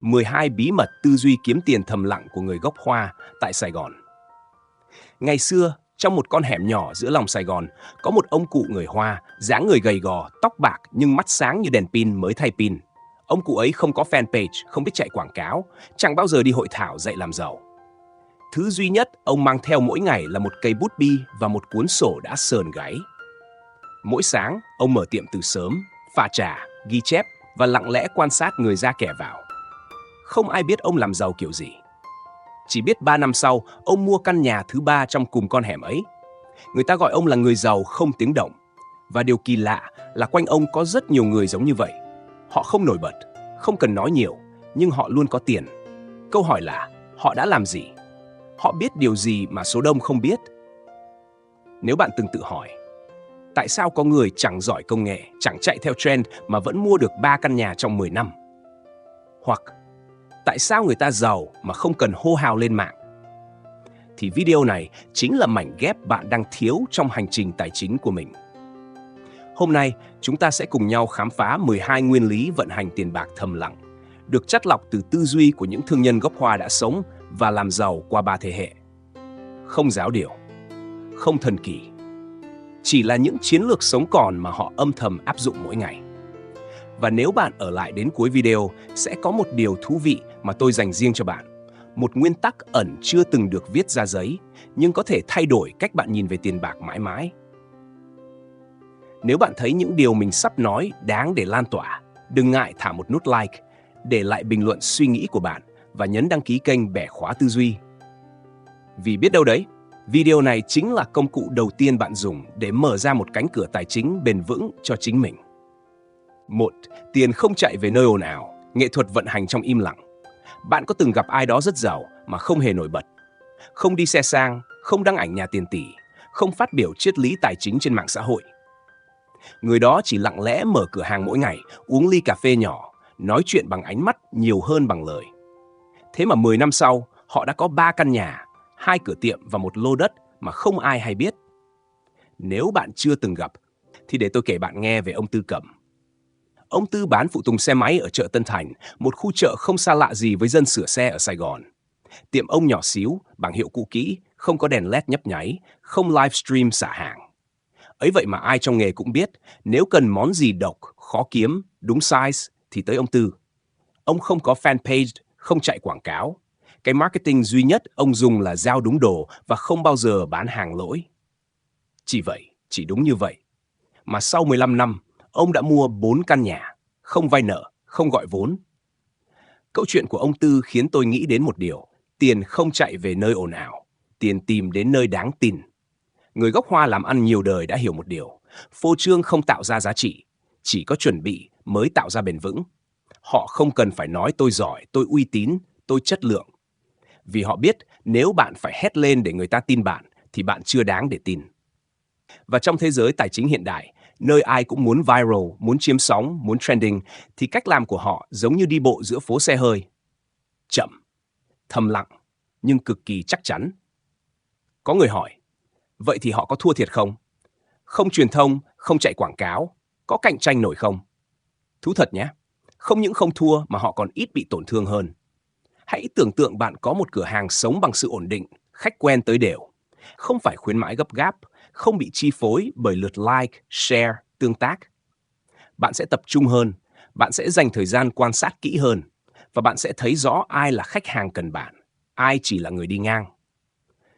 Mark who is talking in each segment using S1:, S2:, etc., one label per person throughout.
S1: 12 bí mật tư duy kiếm tiền thầm lặng của người gốc Hoa tại Sài Gòn. Ngày xưa, trong một con hẻm nhỏ giữa lòng Sài Gòn, có một ông cụ người Hoa, dáng người gầy gò, tóc bạc nhưng mắt sáng như đèn pin mới thay pin. Ông cụ ấy không có fanpage, không biết chạy quảng cáo, chẳng bao giờ đi hội thảo dạy làm giàu. Thứ duy nhất ông mang theo mỗi ngày là một cây bút bi và một cuốn sổ đã sờn gáy. Mỗi sáng, ông mở tiệm từ sớm, pha trà, ghi chép và lặng lẽ quan sát người ra kẻ vào. Không ai biết ông làm giàu kiểu gì. Chỉ biết 3 năm sau, ông mua căn nhà thứ 3 trong cùng con hẻm ấy. Người ta gọi ông là người giàu không tiếng động. Và điều kỳ lạ là quanh ông có rất nhiều người giống như vậy. Họ không nổi bật, không cần nói nhiều, nhưng họ luôn có tiền. Câu hỏi là, họ đã làm gì? Họ biết điều gì mà số đông không biết? Nếu bạn từng tự hỏi, tại sao có người chẳng giỏi công nghệ, chẳng chạy theo trend mà vẫn mua được 3 căn nhà trong 10 năm? Hoặc, tại sao người ta giàu mà không cần hô hào lên mạng? Thì video này chính là mảnh ghép bạn đang thiếu trong hành trình tài chính của mình. Hôm nay, chúng ta sẽ cùng nhau khám phá 12 nguyên lý vận hành tiền bạc thầm lặng, được chắt lọc từ tư duy của những thương nhân gốc Hoa đã sống và làm giàu qua 3 thế hệ. Không giáo điều, không thần kỳ, chỉ là những chiến lược sống còn mà họ âm thầm áp dụng mỗi ngày. Và nếu bạn ở lại đến cuối video, sẽ có một điều thú vị mà tôi dành riêng cho bạn. Một nguyên tắc ẩn chưa từng được viết ra giấy, nhưng có thể thay đổi cách bạn nhìn về tiền bạc mãi mãi. Nếu bạn thấy những điều mình sắp nói đáng để lan tỏa, đừng ngại thả một nút like, để lại bình luận suy nghĩ của bạn và nhấn đăng ký kênh Bẻ Khóa Tư Duy. Vì biết đâu đấy, video này chính là công cụ đầu tiên bạn dùng để mở ra một cánh cửa tài chính bền vững cho chính mình. 1. Tiền không chạy về nơi ồn ào, nghệ thuật vận hành trong im lặng. Bạn có từng gặp ai đó rất giàu mà không hề nổi bật? Không đi xe sang, không đăng ảnh nhà tiền tỷ, không phát biểu triết lý tài chính trên mạng xã hội. Người đó chỉ lặng lẽ mở cửa hàng mỗi ngày, uống ly cà phê nhỏ, nói chuyện bằng ánh mắt nhiều hơn bằng lời. Thế mà 10 năm sau, họ đã có 3 căn nhà, 2 cửa tiệm và một lô đất mà không ai hay biết. Nếu bạn chưa từng gặp, thì để tôi kể bạn nghe về ông Tư Cẩm. Ông Tư bán phụ tùng xe máy ở chợ Tân Thành, một khu chợ không xa lạ gì với dân sửa xe ở Sài Gòn. Tiệm ông nhỏ xíu, bảng hiệu cũ kỹ, không có đèn LED nhấp nháy, không livestream xả hàng. Ấy vậy mà ai trong nghề cũng biết, nếu cần món gì độc, khó kiếm, đúng size thì tới ông Tư. Ông không có fanpage, không chạy quảng cáo. Cái marketing duy nhất ông dùng là giao đúng đồ và không bao giờ bán hàng lỗi. Chỉ vậy, chỉ đúng như vậy. Mà sau 15 năm, ông đã mua 4 căn nhà, không vay nợ, không gọi vốn. Câu chuyện của ông Tư khiến tôi nghĩ đến một điều, tiền không chạy về nơi ồn ào, tiền tìm đến nơi đáng tin. Người gốc Hoa làm ăn nhiều đời đã hiểu một điều, phô trương không tạo ra giá trị, chỉ có chuẩn bị mới tạo ra bền vững. Họ không cần phải nói tôi giỏi, tôi uy tín, tôi chất lượng. Vì họ biết nếu bạn phải hét lên để người ta tin bạn, thì bạn chưa đáng để tin. Và trong thế giới tài chính hiện đại, nơi ai cũng muốn viral, muốn chiếm sóng, muốn trending, thì cách làm của họ giống như đi bộ giữa phố xe hơi. Chậm, thầm lặng, nhưng cực kỳ chắc chắn. Có người hỏi, vậy thì họ có thua thiệt không? Không truyền thông, không chạy quảng cáo, có cạnh tranh nổi không? Thú thật nhé, không những không thua mà họ còn ít bị tổn thương hơn. Hãy tưởng tượng bạn có một cửa hàng sống bằng sự ổn định, khách quen tới đều. Không phải khuyến mãi gấp gáp, không bị chi phối bởi lượt like, share, tương tác. Bạn sẽ tập trung hơn, bạn sẽ dành thời gian quan sát kỹ hơn, và bạn sẽ thấy rõ ai là khách hàng cần bạn, ai chỉ là người đi ngang.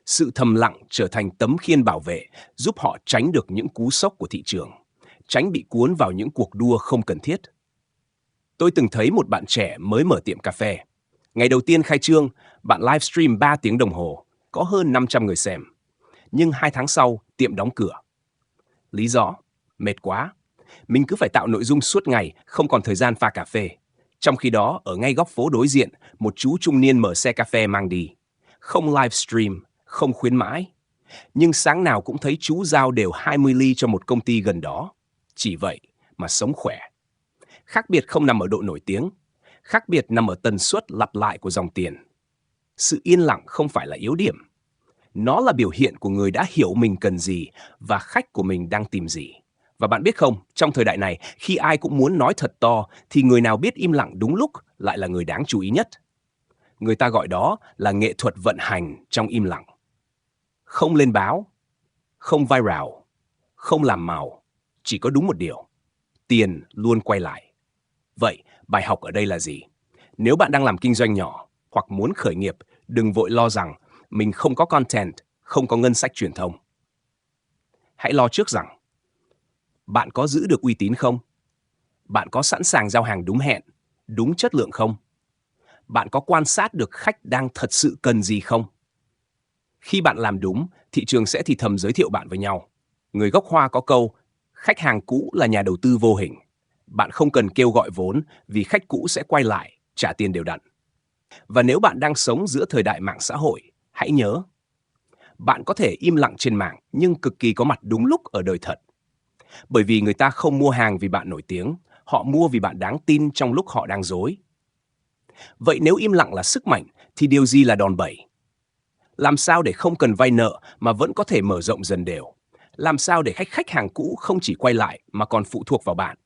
S1: Sự thầm lặng trở thành tấm khiên bảo vệ, giúp họ tránh được những cú sốc của thị trường, tránh bị cuốn vào những cuộc đua không cần thiết. Tôi từng thấy một bạn trẻ mới mở tiệm cà phê. Ngày đầu tiên khai trương, bạn livestream 3 tiếng đồng hồ, có hơn 500 người xem. Nhưng 2 tháng sau, tiệm đóng cửa. Lý do? Mệt quá. Mình cứ phải tạo nội dung suốt ngày, không còn thời gian pha cà phê. Trong khi đó, ở ngay góc phố đối diện, một chú trung niên mở xe cà phê mang đi. Không livestream, không khuyến mãi. Nhưng sáng nào cũng thấy chú giao đều 20 ly cho một công ty gần đó. Chỉ vậy mà sống khỏe. Khác biệt không nằm ở độ nổi tiếng. Khác biệt nằm ở tần suất lặp lại của dòng tiền. Sự yên lặng không phải là yếu điểm. Nó là biểu hiện của người đã hiểu mình cần gì và khách của mình đang tìm gì. Và bạn biết không, trong thời đại này, khi ai cũng muốn nói thật to, thì người nào biết im lặng đúng lúc lại là người đáng chú ý nhất. Người ta gọi đó là nghệ thuật vận hành trong im lặng. Không lên báo, không viral, không làm màu, chỉ có đúng một điều: tiền luôn quay lại. Vậy, bài học ở đây là gì? Nếu bạn đang làm kinh doanh nhỏ hoặc muốn khởi nghiệp, đừng vội lo rằng mình không có content, không có ngân sách truyền thông. Hãy lo trước rằng bạn có giữ được uy tín không? Bạn có sẵn sàng giao hàng đúng hẹn, đúng chất lượng không? Bạn có quan sát được khách đang thật sự cần gì không? Khi bạn làm đúng, thị trường sẽ thì thầm giới thiệu bạn với nhau. Người gốc Hoa có câu, khách hàng cũ là nhà đầu tư vô hình. Bạn không cần kêu gọi vốn vì khách cũ sẽ quay lại, trả tiền đều đặn. Và nếu bạn đang sống giữa thời đại mạng xã hội, hãy nhớ, bạn có thể im lặng trên mạng nhưng cực kỳ có mặt đúng lúc ở đời thật. Bởi vì người ta không mua hàng vì bạn nổi tiếng, họ mua vì bạn đáng tin trong lúc họ đang dối. Vậy nếu im lặng là sức mạnh, thì điều gì là đòn bẩy? Làm sao để không cần vay nợ mà vẫn có thể mở rộng dần đều? Làm sao để khách hàng cũ không chỉ quay lại mà còn phụ thuộc vào bạn?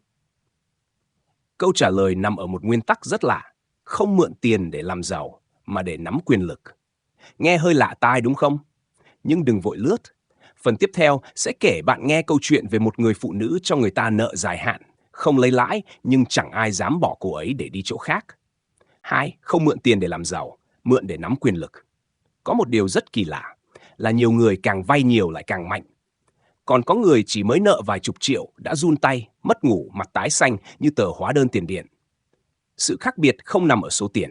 S1: Câu trả lời nằm ở một nguyên tắc rất lạ: không mượn tiền để làm giàu, mà để nắm quyền lực. Nghe hơi lạ tai đúng không? Nhưng đừng vội lướt. Phần tiếp theo sẽ kể bạn nghe câu chuyện về một người phụ nữ cho người ta nợ dài hạn, không lấy lãi nhưng chẳng ai dám bỏ cô ấy để đi chỗ khác. 2. Không mượn tiền để làm giàu, mượn để nắm quyền lực. Có một điều rất kỳ lạ là nhiều người càng vay nhiều lại càng mạnh. Còn có người chỉ mới nợ vài chục triệu đã run tay, mất ngủ, mặt tái xanh như tờ hóa đơn tiền điện. Sự khác biệt không nằm ở số tiền,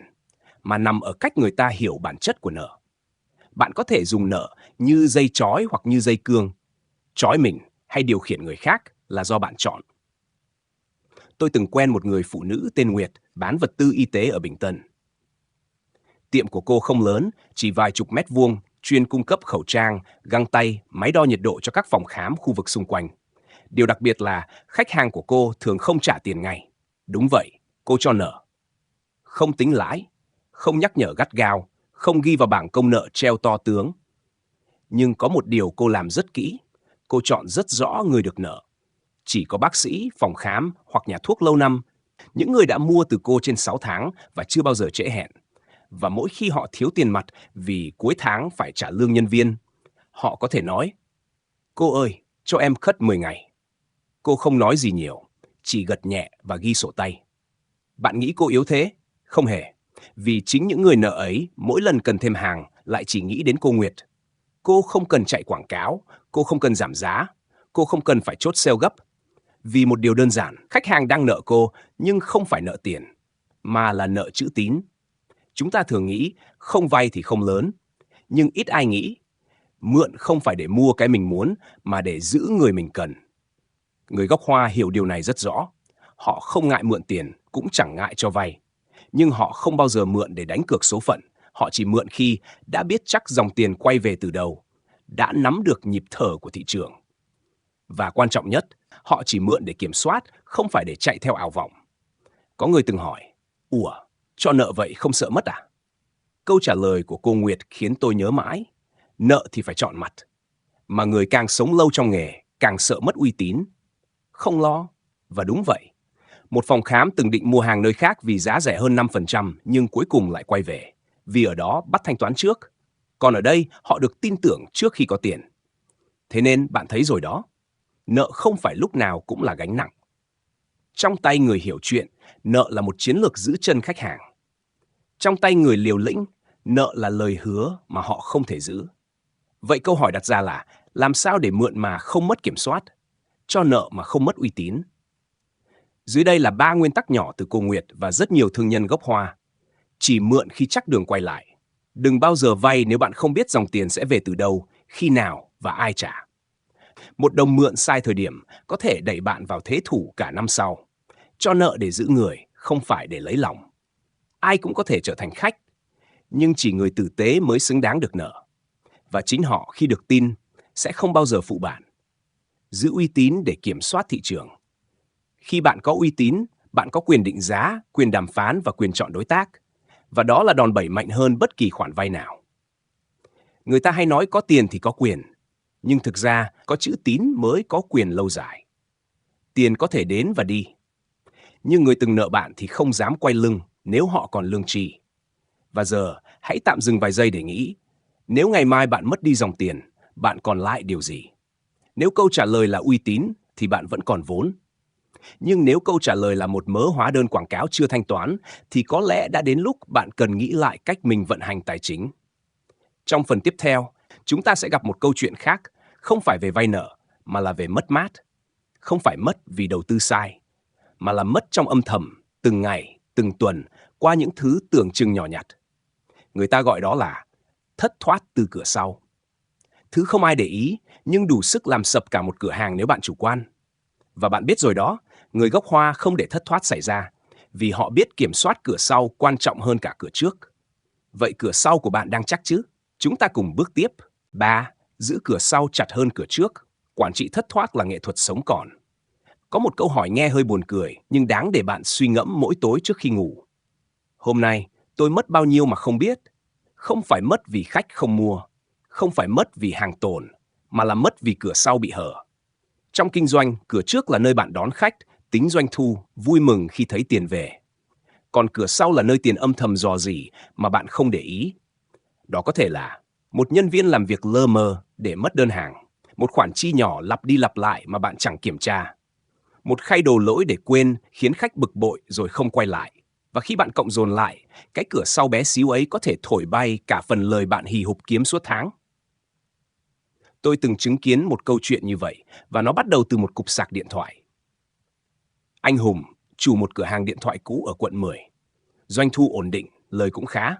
S1: mà nằm ở cách người ta hiểu bản chất của nợ. Bạn có thể dùng nợ như dây trói hoặc như dây cương. Trói mình hay điều khiển người khác là do bạn chọn. Tôi từng quen một người phụ nữ tên Nguyệt bán vật tư y tế ở Bình Tân. Tiệm của cô không lớn, chỉ vài chục mét vuông, chuyên cung cấp khẩu trang, găng tay, máy đo nhiệt độ cho các phòng khám khu vực xung quanh. Điều đặc biệt là khách hàng của cô thường không trả tiền ngay. Đúng vậy, cô cho nợ. Không tính lãi, không nhắc nhở gắt gao, không ghi vào bảng công nợ treo to tướng. Nhưng có một điều cô làm rất kỹ. Cô chọn rất rõ người được nợ. Chỉ có bác sĩ, phòng khám hoặc nhà thuốc lâu năm, những người đã mua từ cô trên 6 tháng và chưa bao giờ trễ hẹn. Và mỗi khi họ thiếu tiền mặt vì cuối tháng phải trả lương nhân viên, họ có thể nói: cô ơi, cho em khất 10 ngày. Cô không nói gì nhiều, chỉ gật nhẹ và ghi sổ tay. Bạn nghĩ cô yếu thế? Không hề. Vì chính những người nợ ấy mỗi lần cần thêm hàng lại chỉ nghĩ đến cô Nguyệt. Cô không cần chạy quảng cáo, cô không cần giảm giá, cô không cần phải chốt sale gấp. Vì một điều đơn giản, khách hàng đang nợ cô nhưng không phải nợ tiền, mà là nợ chữ tín. Chúng ta thường nghĩ không vay thì không lớn, nhưng ít ai nghĩ mượn không phải để mua cái mình muốn mà để giữ người mình cần. Người gốc Hoa hiểu điều này rất rõ. Họ không ngại mượn tiền, cũng chẳng ngại cho vay. Nhưng họ không bao giờ mượn để đánh cược số phận. Họ chỉ mượn khi đã biết chắc dòng tiền quay về từ đâu, đã nắm được nhịp thở của thị trường. Và quan trọng nhất, họ chỉ mượn để kiểm soát, không phải để chạy theo ảo vọng. Có người từng hỏi, ủa, cho nợ vậy không sợ mất à? Câu trả lời của cô Nguyệt khiến tôi nhớ mãi. Nợ thì phải chọn mặt. Mà người càng sống lâu trong nghề, càng sợ mất uy tín. Không lo. Và đúng vậy. Một phòng khám từng định mua hàng nơi khác vì giá rẻ hơn 5%, nhưng cuối cùng lại quay về. Vì ở đó bắt thanh toán trước. Còn ở đây, họ được tin tưởng trước khi có tiền. Thế nên bạn thấy rồi đó. Nợ không phải lúc nào cũng là gánh nặng. Trong tay người hiểu chuyện, nợ là một chiến lược giữ chân khách hàng. Trong tay người liều lĩnh, nợ là lời hứa mà họ không thể giữ. Vậy câu hỏi đặt ra là, làm sao để mượn mà không mất kiểm soát, cho nợ mà không mất uy tín? Dưới đây là 3 nguyên tắc nhỏ từ cô Nguyệt và rất nhiều thương nhân gốc Hoa. Chỉ mượn khi chắc đường quay lại. Đừng bao giờ vay nếu bạn không biết dòng tiền sẽ về từ đâu, khi nào và ai trả. Một đồng mượn sai thời điểm có thể đẩy bạn vào thế thủ cả năm sau. Cho nợ để giữ người, không phải để lấy lòng. Ai cũng có thể trở thành khách, nhưng chỉ người tử tế mới xứng đáng được nợ. Và chính họ khi được tin sẽ không bao giờ phụ bạn. Giữ uy tín để kiểm soát thị trường. Khi bạn có uy tín, bạn có quyền định giá, quyền đàm phán và quyền chọn đối tác. Và đó là đòn bẩy mạnh hơn bất kỳ khoản vay nào. Người ta hay nói có tiền thì có quyền, nhưng thực ra có chữ tín mới có quyền lâu dài. Tiền có thể đến và đi. Nhưng người từng nợ bạn thì không dám quay lưng nếu họ còn lương tri. Và giờ, hãy tạm dừng vài giây để nghĩ. Nếu ngày mai bạn mất đi dòng tiền, bạn còn lại điều gì? Nếu câu trả lời là uy tín, thì bạn vẫn còn vốn. Nhưng nếu câu trả lời là một mớ hóa đơn quảng cáo chưa thanh toán, thì có lẽ đã đến lúc bạn cần nghĩ lại cách mình vận hành tài chính. Trong phần tiếp theo, chúng ta sẽ gặp một câu chuyện khác, không phải về vay nợ, mà là về mất mát. Không phải mất vì đầu tư sai, mà là mất trong âm thầm, từng ngày, từng tuần, qua những thứ tưởng chừng nhỏ nhặt. Người ta gọi đó là thất thoát từ cửa sau. Thứ không ai để ý, nhưng đủ sức làm sập cả một cửa hàng nếu bạn chủ quan. Và bạn biết rồi đó, người gốc Hoa không để thất thoát xảy ra, vì họ biết kiểm soát cửa sau quan trọng hơn cả cửa trước. Vậy cửa sau của bạn đang chắc chứ? Chúng ta cùng bước tiếp. 3. Giữ cửa sau chặt hơn cửa trước. Quản trị thất thoát là nghệ thuật sống còn. Có một câu hỏi nghe hơi buồn cười, nhưng đáng để bạn suy ngẫm mỗi tối trước khi ngủ. Hôm nay, tôi mất bao nhiêu mà không biết? Không phải mất vì khách không mua, không phải mất vì hàng tồn, mà là mất vì cửa sau bị hở. Trong kinh doanh, cửa trước là nơi bạn đón khách, tính doanh thu, vui mừng khi thấy tiền về. Còn cửa sau là nơi tiền âm thầm rò rỉ mà bạn không để ý. Đó có thể là một nhân viên làm việc lơ mơ để mất đơn hàng, một khoản chi nhỏ lặp đi lặp lại mà bạn chẳng kiểm tra, một khay đồ lỗi để quên khiến khách bực bội rồi không quay lại. Và khi bạn cộng dồn lại, cái cửa sau bé xíu ấy có thể thổi bay cả phần lời bạn hì hục kiếm suốt tháng. Tôi từng chứng kiến một câu chuyện như vậy, và nó bắt đầu từ một cục sạc điện thoại. Anh Hùng, chủ một cửa hàng điện thoại cũ ở quận 10. Doanh thu ổn định, lời cũng khá.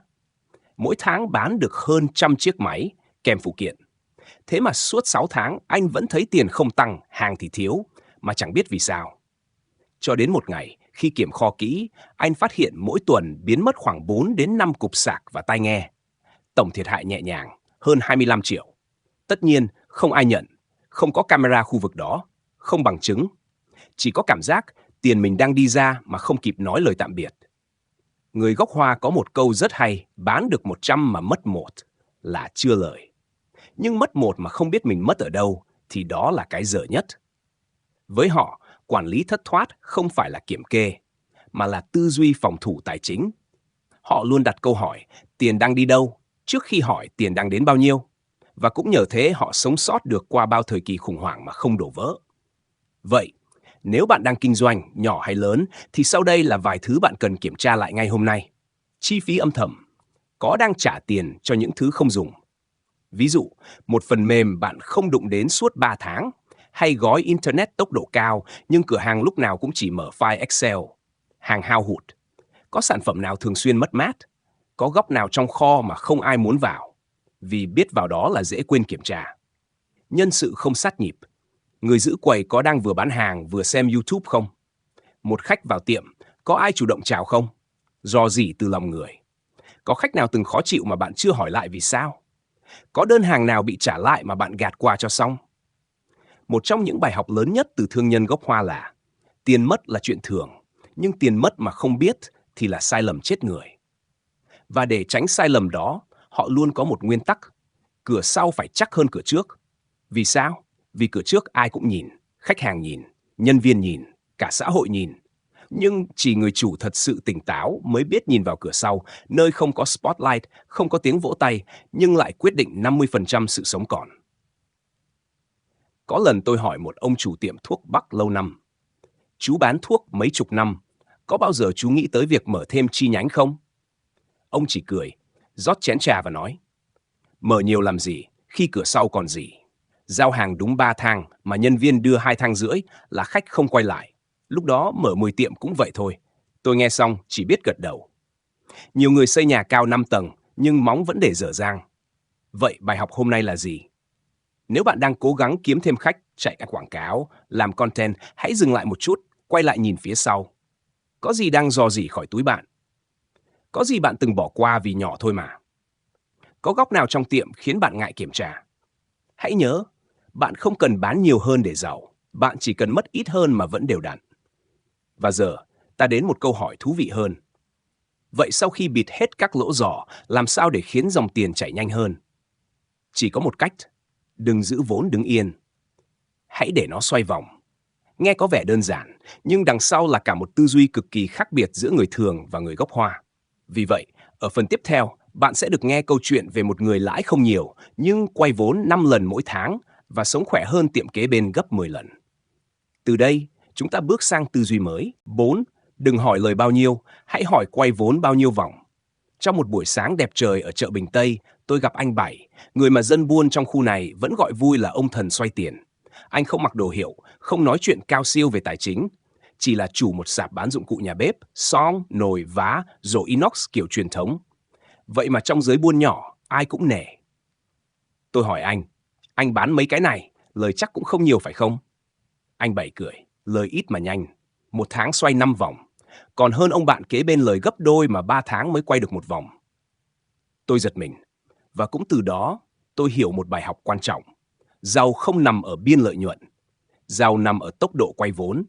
S1: Mỗi tháng bán được hơn 100 chiếc máy, kèm phụ kiện. Thế mà suốt 6 tháng, anh vẫn thấy tiền không tăng, hàng thì thiếu, mà chẳng biết vì sao. Cho đến một ngày, khi kiểm kho kỹ, anh phát hiện mỗi tuần biến mất khoảng 4 đến 5 cục sạc và tai nghe. Tổng thiệt hại nhẹ nhàng, hơn 25 triệu. Tất nhiên, không ai nhận, không có camera khu vực đó, không bằng chứng. Chỉ có cảm giác tiền mình đang đi ra mà không kịp nói lời tạm biệt. Người gốc Hoa có một câu rất hay, bán được 100 mà mất 1 là chưa lời. Nhưng mất 1 mà không biết mình mất ở đâu thì đó là cái dở nhất. Với họ, quản lý thất thoát không phải là kiểm kê, mà là tư duy phòng thủ tài chính. Họ luôn đặt câu hỏi tiền đang đi đâu trước khi hỏi tiền đang đến bao nhiêu. Và cũng nhờ thế họ sống sót được qua bao thời kỳ khủng hoảng mà không đổ vỡ. Vậy, nếu bạn đang kinh doanh, nhỏ hay lớn, thì sau đây là vài thứ bạn cần kiểm tra lại ngay hôm nay. Chi phí âm thầm. Có đang trả tiền cho những thứ không dùng? Ví dụ, một phần mềm bạn không đụng đến suốt 3 tháng, hay gói Internet tốc độ cao nhưng cửa hàng lúc nào cũng chỉ mở file Excel. Hàng hao hụt. Có sản phẩm nào thường xuyên mất mát? Có góc nào trong kho mà không ai muốn vào? Vì biết vào đó là dễ quên kiểm tra. Nhân sự không sát nhịp. Người giữ quầy có đang vừa bán hàng vừa xem YouTube không? Một khách vào tiệm, có ai chủ động chào không? Rò rỉ từ lòng người. Có khách nào từng khó chịu mà bạn chưa hỏi lại vì sao? Có đơn hàng nào bị trả lại mà bạn gạt qua cho xong? Một trong những bài học lớn nhất từ thương nhân gốc Hoa là tiền mất là chuyện thường, nhưng tiền mất mà không biết thì là sai lầm chết người. Và để tránh sai lầm đó, họ luôn có một nguyên tắc, cửa sau phải chắc hơn cửa trước. Vì sao? Vì cửa trước ai cũng nhìn, khách hàng nhìn, nhân viên nhìn, cả xã hội nhìn. Nhưng chỉ người chủ thật sự tỉnh táo mới biết nhìn vào cửa sau, nơi không có spotlight, không có tiếng vỗ tay, nhưng lại quyết định 50% sự sống còn. Có lần tôi hỏi một ông chủ tiệm thuốc Bắc lâu năm. Chú bán thuốc mấy chục năm, có bao giờ chú nghĩ tới việc mở thêm chi nhánh không? Ông chỉ cười, rót chén trà và nói, mở nhiều làm gì, khi cửa sau còn gì. Giao hàng đúng 3 thang mà nhân viên đưa 2 thang rưỡi là khách không quay lại. Lúc đó mở 10 tiệm cũng vậy thôi. Tôi nghe xong chỉ biết gật đầu. Nhiều người xây nhà cao 5 tầng nhưng móng vẫn để dở dang. Vậy bài học hôm nay là gì? Nếu bạn đang cố gắng kiếm thêm khách, chạy quảng cáo, làm content, hãy dừng lại một chút, quay lại nhìn phía sau. Có gì đang rò rỉ khỏi túi bạn? Có gì bạn từng bỏ qua vì nhỏ thôi mà? Có góc nào trong tiệm khiến bạn ngại kiểm tra? Hãy nhớ, bạn không cần bán nhiều hơn để giàu, bạn chỉ cần mất ít hơn mà vẫn đều đặn. Và giờ, ta đến một câu hỏi thú vị hơn. Vậy sau khi bịt hết các lỗ giỏ, làm sao để khiến dòng tiền chảy nhanh hơn? Chỉ có một cách, đừng giữ vốn đứng yên. Hãy để nó xoay vòng. Nghe có vẻ đơn giản, nhưng đằng sau là cả một tư duy cực kỳ khác biệt giữa người thường và người gốc Hoa. Vì vậy, ở phần tiếp theo, bạn sẽ được nghe câu chuyện về một người lãi không nhiều nhưng quay vốn 5 lần mỗi tháng và sống khỏe hơn tiệm kế bên gấp 10 lần. Từ đây, chúng ta bước sang tư duy mới. 4. Đừng hỏi lời bao nhiêu, hãy hỏi quay vốn bao nhiêu vòng. Trong một buổi sáng đẹp trời ở chợ Bình Tây, tôi gặp anh Bảy, người mà dân buôn trong khu này vẫn gọi vui là ông thần xoay tiền. Anh không mặc đồ hiệu, không nói chuyện cao siêu về tài chính, chỉ là chủ một sạp bán dụng cụ nhà bếp, xoong, nồi, vá, rổ inox kiểu truyền thống. Vậy mà trong giới buôn nhỏ, ai cũng nể. Tôi hỏi anh bán mấy cái này, lời chắc cũng không nhiều phải không? Anh Bảy cười, lời ít mà nhanh, 1 tháng xoay 5 vòng, còn hơn ông bạn kế bên lời gấp đôi mà 3 tháng mới quay được 1 vòng. Tôi giật mình, và cũng từ đó tôi hiểu một bài học quan trọng. Giàu không nằm ở biên lợi nhuận, giàu nằm ở tốc độ quay vốn.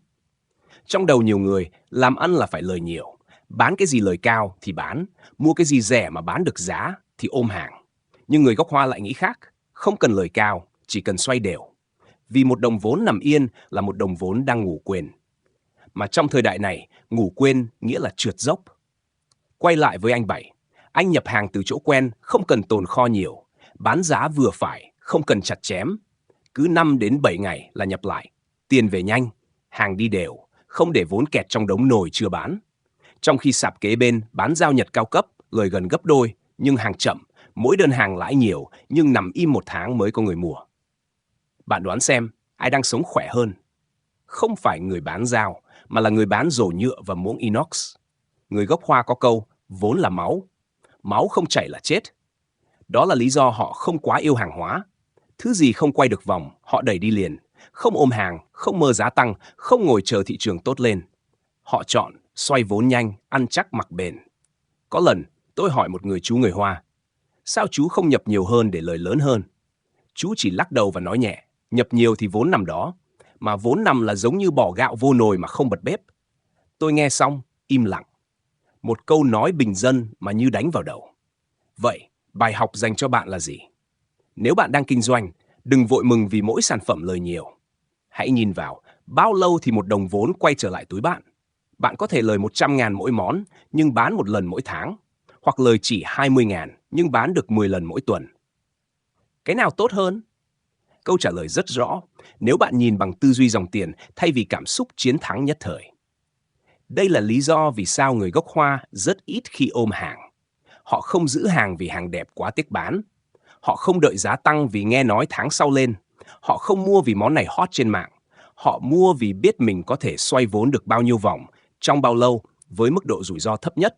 S1: Trong đầu nhiều người, làm ăn là phải lời nhiều, bán cái gì lời cao thì bán, mua cái gì rẻ mà bán được giá thì ôm hàng. Nhưng người gốc Hoa lại nghĩ khác, không cần lời cao, chỉ cần xoay đều. Vì một đồng vốn nằm yên là một đồng vốn đang ngủ quên. Mà trong thời đại này, ngủ quên nghĩa là trượt dốc. Quay lại với anh Bảy, anh nhập hàng từ chỗ quen, không cần tồn kho nhiều, bán giá vừa phải, không cần chặt chém. Cứ 5 đến 7 ngày là nhập lại, tiền về nhanh, hàng đi đều, không để vốn kẹt trong đống nồi chưa bán. Trong khi sạp kế bên bán giao Nhật cao cấp, lời gần gấp đôi, nhưng hàng chậm, mỗi đơn hàng lãi nhiều, nhưng nằm im 1 tháng mới có người mua. Bạn đoán xem, ai đang sống khỏe hơn? Không phải người bán dao, mà là người bán rổ nhựa và muỗng inox. Người gốc Hoa có câu, vốn là máu. Máu không chảy là chết. Đó là lý do họ không quá yêu hàng hóa. Thứ gì không quay được vòng, họ đẩy đi liền. Không ôm hàng, không mơ giá tăng, không ngồi chờ thị trường tốt lên. Họ chọn xoay vốn nhanh, ăn chắc mặc bền. Có lần, tôi hỏi một người chú người Hoa, sao chú không nhập nhiều hơn để lời lớn hơn? Chú chỉ lắc đầu và nói nhẹ, nhập nhiều thì vốn nằm đó, mà vốn nằm là giống như bỏ gạo vô nồi mà không bật bếp. Tôi nghe xong, im lặng. Một câu nói bình dân mà như đánh vào đầu. Vậy, bài học dành cho bạn là gì? Nếu bạn đang kinh doanh, đừng vội mừng vì mỗi sản phẩm lời nhiều. Hãy nhìn vào, bao lâu thì một đồng vốn quay trở lại túi bạn. Bạn có thể lời 100.000 mỗi món, nhưng bán 1 lần mỗi tháng. Hoặc lời chỉ 20.000, nhưng bán được 10 lần mỗi tuần. Cái nào tốt hơn? Câu trả lời rất rõ, nếu bạn nhìn bằng tư duy dòng tiền thay vì cảm xúc chiến thắng nhất thời. Đây là lý do vì sao người gốc Hoa rất ít khi ôm hàng. Họ không giữ hàng vì hàng đẹp quá tiếc bán. Họ không đợi giá tăng vì nghe nói tháng sau lên. Họ không mua vì món này hot trên mạng. Họ mua vì biết mình có thể xoay vốn được bao nhiêu vòng, trong bao lâu, với mức độ rủi ro thấp nhất.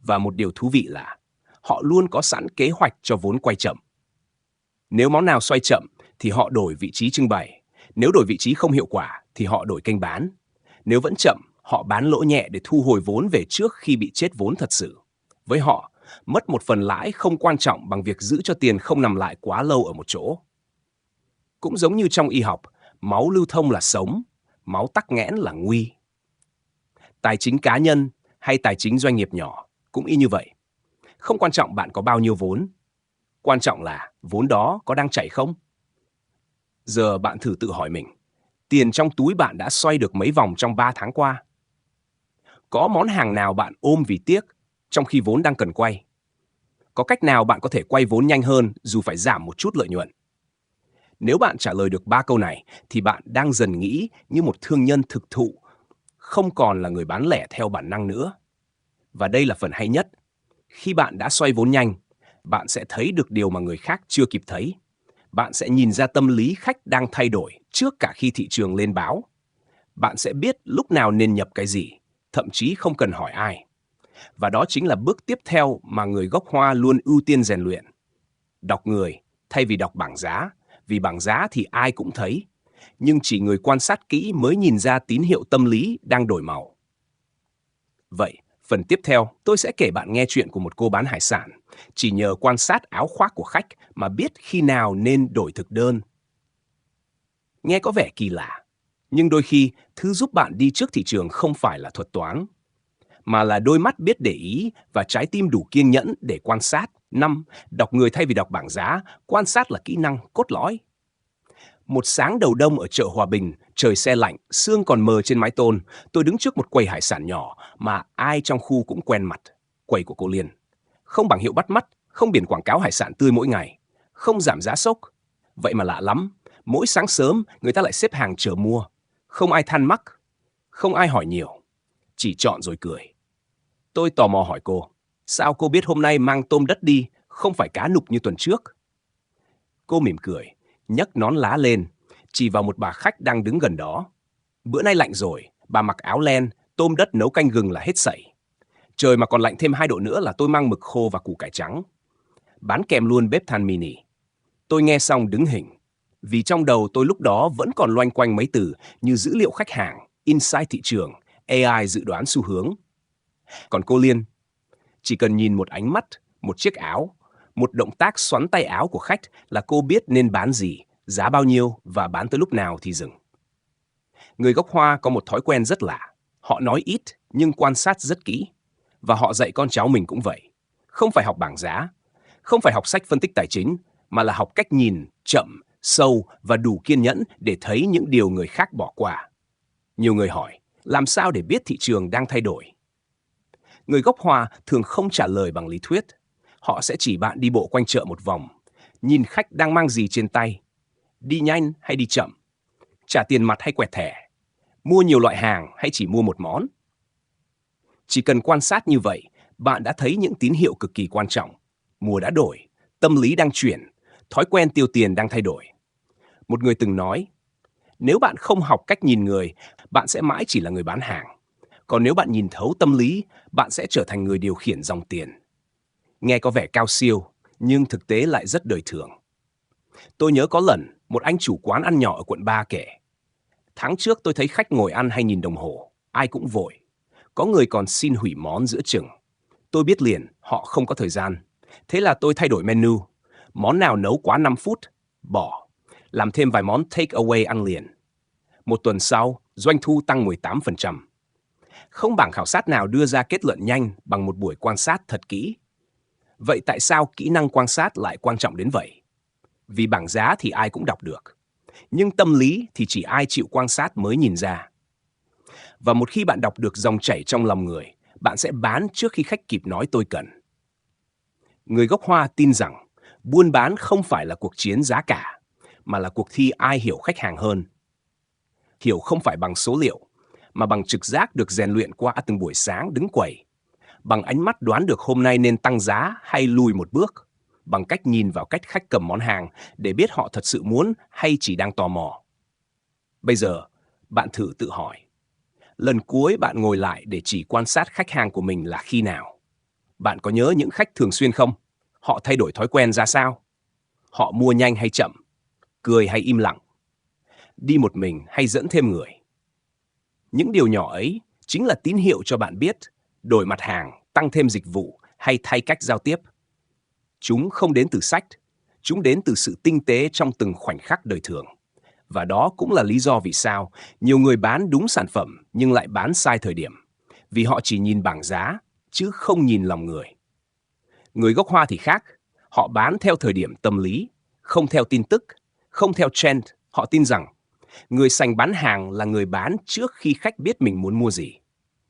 S1: Và một điều thú vị là, họ luôn có sẵn kế hoạch cho vốn quay chậm. Nếu món nào xoay chậm, thì họ đổi vị trí trưng bày. Nếu đổi vị trí không hiệu quả, thì họ đổi kênh bán. Nếu vẫn chậm, họ bán lỗ nhẹ để thu hồi vốn về trước khi bị chết vốn thật sự. Với họ, mất một phần lãi không quan trọng bằng việc giữ cho tiền không nằm lại quá lâu ở một chỗ. Cũng giống như trong y học, máu lưu thông là sống, máu tắc nghẽn là nguy. Tài chính cá nhân hay tài chính doanh nghiệp nhỏ cũng y như vậy. Không quan trọng bạn có bao nhiêu vốn. Quan trọng là vốn đó có đang chảy không? Giờ bạn thử tự hỏi mình, tiền trong túi bạn đã xoay được mấy vòng trong 3 tháng qua? Có món hàng nào bạn ôm vì tiếc, trong khi vốn đang cần quay? Có cách nào bạn có thể quay vốn nhanh hơn dù phải giảm một chút lợi nhuận? Nếu bạn trả lời được 3 câu này, thì bạn đang dần nghĩ như một thương nhân thực thụ, không còn là người bán lẻ theo bản năng nữa. Và đây là phần hay nhất. Khi bạn đã xoay vốn nhanh, bạn sẽ thấy được điều mà người khác chưa kịp thấy. Bạn sẽ nhìn ra tâm lý khách đang thay đổi trước cả khi thị trường lên báo. Bạn sẽ biết lúc nào nên nhập cái gì, thậm chí không cần hỏi ai. Và đó chính là bước tiếp theo mà người gốc Hoa luôn ưu tiên rèn luyện. Đọc người thay vì đọc bảng giá, vì bảng giá thì ai cũng thấy. Nhưng chỉ người quan sát kỹ mới nhìn ra tín hiệu tâm lý đang đổi màu. Vậy, phần tiếp theo tôi sẽ kể bạn nghe chuyện của một cô bán hải sản, chỉ nhờ quan sát áo khoác của khách mà biết khi nào nên đổi thực đơn. Nghe có vẻ kỳ lạ, nhưng đôi khi thứ giúp bạn đi trước thị trường không phải là thuật toán, mà là đôi mắt biết để ý và trái tim đủ kiên nhẫn để quan sát. 5. Đọc người thay vì đọc bảng giá, quan sát là kỹ năng cốt lõi. Một sáng đầu đông ở chợ Hòa Bình, Trời se lạnh, sương còn mờ trên mái tôn, tôi đứng trước một quầy hải sản nhỏ mà ai trong khu cũng quen mặt, quầy của cô Liên. Không bảng hiệu bắt mắt, không biển quảng cáo hải sản tươi mỗi ngày, không giảm giá sốc. Vậy mà lạ lắm, mỗi sáng sớm người ta lại xếp hàng chờ mua. Không ai than mắc, không ai hỏi nhiều, chỉ chọn rồi cười. Tôi tò mò hỏi cô, sao cô biết hôm nay mang tôm đất đi, không phải cá nục như tuần trước? Cô mỉm cười, nhấc nón lá lên, chỉ vào một bà khách đang đứng gần đó. Bữa nay lạnh rồi, bà mặc áo len, tôm đất nấu canh gừng là hết sảy. Trời mà còn lạnh thêm 2 độ nữa là tôi mang mực khô và củ cải trắng. Bán kèm luôn bếp than mini. Tôi nghe xong đứng hình, vì trong đầu tôi lúc đó vẫn còn loanh quanh mấy từ như dữ liệu khách hàng, insight thị trường, AI dự đoán xu hướng. Còn cô Liên, chỉ cần nhìn một ánh mắt, một chiếc áo, một động tác xoắn tay áo của khách là cô biết nên bán gì, giá bao nhiêu và bán tới lúc nào thì dừng. Người gốc Hoa có một thói quen rất lạ. Họ nói ít nhưng quan sát rất kỹ. Và họ dạy con cháu mình cũng vậy. Không phải học bảng giá, không phải học sách phân tích tài chính, mà là học cách nhìn chậm, sâu và đủ kiên nhẫn để thấy những điều người khác bỏ qua. Nhiều người hỏi, làm sao để biết thị trường đang thay đổi? Người gốc Hoa thường không trả lời bằng lý thuyết. Họ sẽ chỉ bạn đi bộ quanh chợ một vòng, nhìn khách đang mang gì trên tay, đi nhanh hay đi chậm, trả tiền mặt hay quẹt thẻ, mua nhiều loại hàng hay chỉ mua một món. Chỉ cần quan sát như vậy, bạn đã thấy những tín hiệu cực kỳ quan trọng. Mùa đã đổi, tâm lý đang chuyển, thói quen tiêu tiền đang thay đổi. Một người từng nói, nếu bạn không học cách nhìn người, bạn sẽ mãi chỉ là người bán hàng. Còn nếu bạn nhìn thấu tâm lý, bạn sẽ trở thành người điều khiển dòng tiền. Nghe có vẻ cao siêu, nhưng thực tế lại rất đời thường. Tôi nhớ có lần, một anh chủ quán ăn nhỏ ở quận 3 kể. Tháng trước tôi thấy khách ngồi ăn hay nhìn đồng hồ, ai cũng vội. Có người còn xin hủy món giữa chừng. Tôi biết liền, họ không có thời gian. Thế là tôi thay đổi menu. Món nào nấu quá 5 phút, bỏ. Làm thêm vài món take away ăn liền. Một tuần sau, doanh thu tăng 18%. Không bảng khảo sát nào đưa ra kết luận nhanh bằng một buổi quan sát thật kỹ. Vậy tại sao kỹ năng quan sát lại quan trọng đến vậy? Vì bảng giá thì ai cũng đọc được. Nhưng tâm lý thì chỉ ai chịu quan sát mới nhìn ra. Và một khi bạn đọc được dòng chảy trong lòng người, bạn sẽ bán trước khi khách kịp nói tôi cần. Người gốc Hoa tin rằng buôn bán không phải là cuộc chiến giá cả, mà là cuộc thi ai hiểu khách hàng hơn. Hiểu không phải bằng số liệu, mà bằng trực giác được rèn luyện qua từng buổi sáng đứng quầy, bằng ánh mắt đoán được hôm nay nên tăng giá hay lùi một bước, bằng cách nhìn vào cách khách cầm món hàng để biết họ thật sự muốn hay chỉ đang tò mò. Bây giờ, bạn thử tự hỏi, lần cuối bạn ngồi lại để chỉ quan sát khách hàng của mình là khi nào? Bạn có nhớ những khách thường xuyên không? Họ thay đổi thói quen ra sao? Họ mua nhanh hay chậm? Cười hay im lặng? Đi một mình hay dẫn thêm người? Những điều nhỏ ấy chính là tín hiệu cho bạn biết đổi mặt hàng, tăng thêm dịch vụ hay thay cách giao tiếp. Chúng không đến từ sách, chúng đến từ sự tinh tế trong từng khoảnh khắc đời thường. Và đó cũng là lý do vì sao nhiều người bán đúng sản phẩm nhưng lại bán sai thời điểm. Vì họ chỉ nhìn bảng giá, chứ không nhìn lòng người. Người gốc Hoa thì khác. Họ bán theo thời điểm tâm lý, không theo tin tức, không theo trend. Họ tin rằng người sành bán hàng là người bán trước khi khách biết mình muốn mua gì.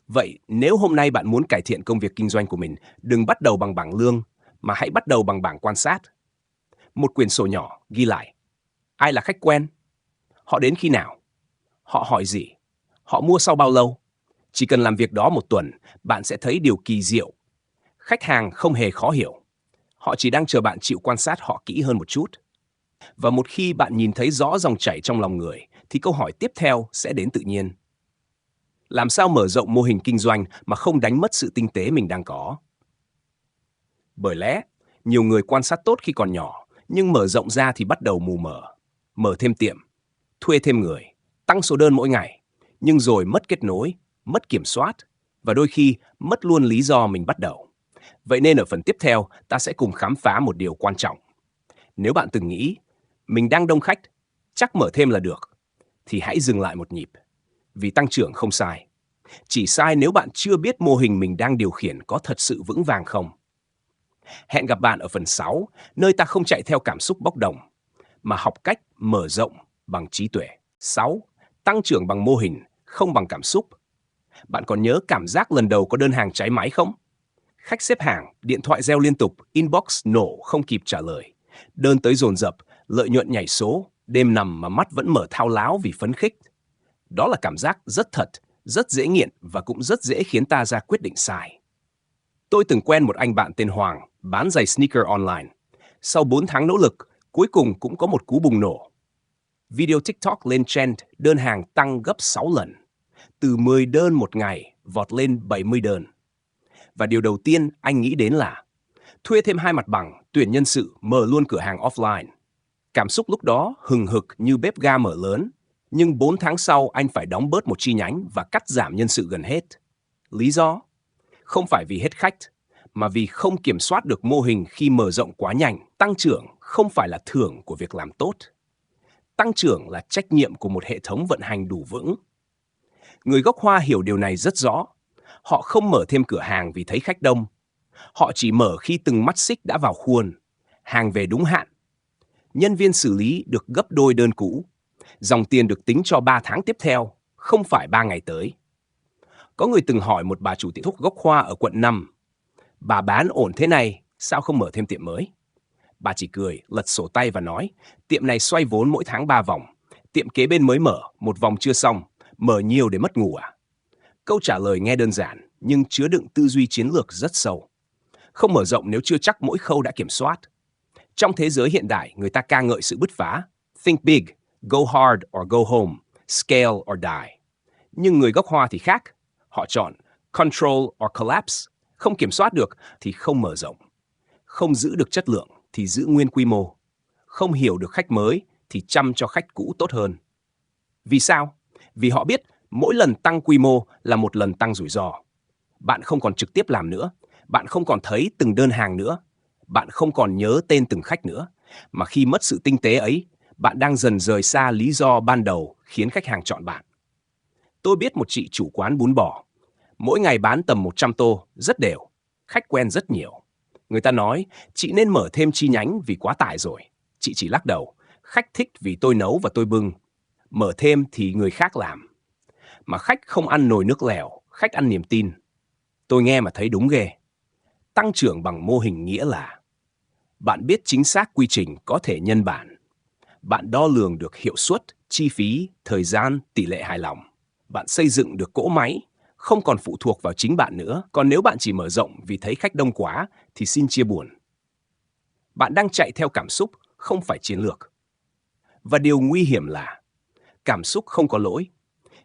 S1: Vậy nếu hôm nay bạn muốn cải thiện công việc kinh doanh của mình, đừng bắt đầu bằng bảng lương, mà hãy bắt đầu bằng bảng quan sát. Một quyển sổ nhỏ ghi lại. Ai là khách quen? Họ đến khi nào? Họ hỏi gì? Họ mua sau bao lâu? Chỉ cần làm việc đó một tuần, bạn sẽ thấy điều kỳ diệu. Khách hàng không hề khó hiểu. Họ chỉ đang chờ bạn chịu quan sát họ kỹ hơn một chút. Và một khi bạn nhìn thấy rõ dòng chảy trong lòng người, thì câu hỏi tiếp theo sẽ đến tự nhiên. Làm sao mở rộng mô hình kinh doanh mà không đánh mất sự tinh tế mình đang có? Bởi lẽ, nhiều người quan sát tốt khi còn nhỏ, nhưng mở rộng ra thì bắt đầu mù mờ. Mở thêm tiệm, thuê thêm người, tăng số đơn mỗi ngày, nhưng rồi mất kết nối, mất kiểm soát, và đôi khi mất luôn lý do mình bắt đầu. Vậy nên ở phần tiếp theo, ta sẽ cùng khám phá một điều quan trọng. Nếu bạn từng nghĩ, mình đang đông khách, chắc mở thêm là được, thì hãy dừng lại một nhịp. Vì tăng trưởng không sai. Chỉ sai nếu bạn chưa biết mô hình mình đang điều khiển có thật sự vững vàng không. Hẹn gặp bạn ở phần 6, nơi ta không chạy theo cảm xúc bốc đồng, mà học cách mở rộng bằng trí tuệ. 6. Tăng trưởng bằng mô hình, không bằng cảm xúc. Bạn còn nhớ cảm giác lần đầu có đơn hàng cháy máy không? Khách xếp hàng, điện thoại reo liên tục, inbox nổ không kịp trả lời. Đơn tới dồn dập, lợi nhuận nhảy số, đêm nằm mà mắt vẫn mở thao láo vì phấn khích. Đó là cảm giác rất thật, rất dễ nghiện và cũng rất dễ khiến ta ra quyết định sai. Tôi từng quen một anh bạn tên Hoàng, bán giày sneaker online. Sau 4 tháng nỗ lực, cuối cùng cũng có một cú bùng nổ. Video TikTok lên trend, đơn hàng tăng gấp 6 lần. Từ 10 đơn một ngày, vọt lên 70 đơn. Và điều đầu tiên anh nghĩ đến là thuê thêm 2 mặt bằng, tuyển nhân sự, mở luôn cửa hàng offline. Cảm xúc lúc đó hừng hực như bếp ga mở lớn, nhưng 4 tháng sau anh phải đóng bớt một chi nhánh và cắt giảm nhân sự gần hết. Lý do? Không phải vì hết khách, mà vì không kiểm soát được mô hình khi mở rộng quá nhanh. Tăng trưởng không phải là thưởng của việc làm tốt. Tăng trưởng là trách nhiệm của một hệ thống vận hành đủ vững. Người gốc Hoa hiểu điều này rất rõ. Họ không mở thêm cửa hàng vì thấy khách đông. Họ chỉ mở khi từng mắt xích đã vào khuôn, hàng về đúng hạn. Nhân viên xử lý được gấp đôi đơn cũ. Dòng tiền được tính cho 3 tháng tiếp theo, không phải 3 ngày tới. Có người từng hỏi một bà chủ tiệm thuốc gốc Hoa ở quận 5, bà bán ổn thế này, sao không mở thêm tiệm mới? Bà chỉ cười, lật sổ tay và nói, tiệm này xoay vốn mỗi tháng 3 vòng. Tiệm kế bên mới mở, một vòng chưa xong, mở nhiều để mất ngủ à? Câu trả lời nghe đơn giản, nhưng chứa đựng tư duy chiến lược rất sâu. Không mở rộng nếu chưa chắc mỗi khâu đã kiểm soát. Trong thế giới hiện đại, người ta ca ngợi sự bứt phá. Think big, go hard or go home, scale or die. Nhưng người gốc Hoa thì khác. Họ chọn control or collapse. Không kiểm soát được thì không mở rộng. Không giữ được chất lượng thì giữ nguyên quy mô. Không hiểu được khách mới thì chăm cho khách cũ tốt hơn. Vì sao? Vì họ biết mỗi lần tăng quy mô là một lần tăng rủi ro. Bạn không còn trực tiếp làm nữa. Bạn không còn thấy từng đơn hàng nữa. Bạn không còn nhớ tên từng khách nữa. Mà khi mất sự tinh tế ấy, bạn đang dần rời xa lý do ban đầu khiến khách hàng chọn bạn. Tôi biết một chị chủ quán bún bò. Mỗi ngày bán tầm 100 tô, rất đều. Khách quen rất nhiều. Người ta nói, chị nên mở thêm chi nhánh vì quá tải rồi. Chị chỉ lắc đầu. Khách thích vì tôi nấu và tôi bưng. Mở thêm thì người khác làm. Mà khách không ăn nồi nước lèo, khách ăn niềm tin. Tôi nghe mà thấy đúng ghê. Tăng trưởng bằng mô hình nghĩa là bạn biết chính xác quy trình có thể nhân bản. Bạn đo lường được hiệu suất, chi phí, thời gian, tỷ lệ hài lòng. Bạn xây dựng được cỗ máy, không còn phụ thuộc vào chính bạn nữa. Còn nếu bạn chỉ mở rộng vì thấy khách đông quá, thì xin chia buồn. Bạn đang chạy theo cảm xúc, không phải chiến lược. Và điều nguy hiểm là cảm xúc không có lỗi.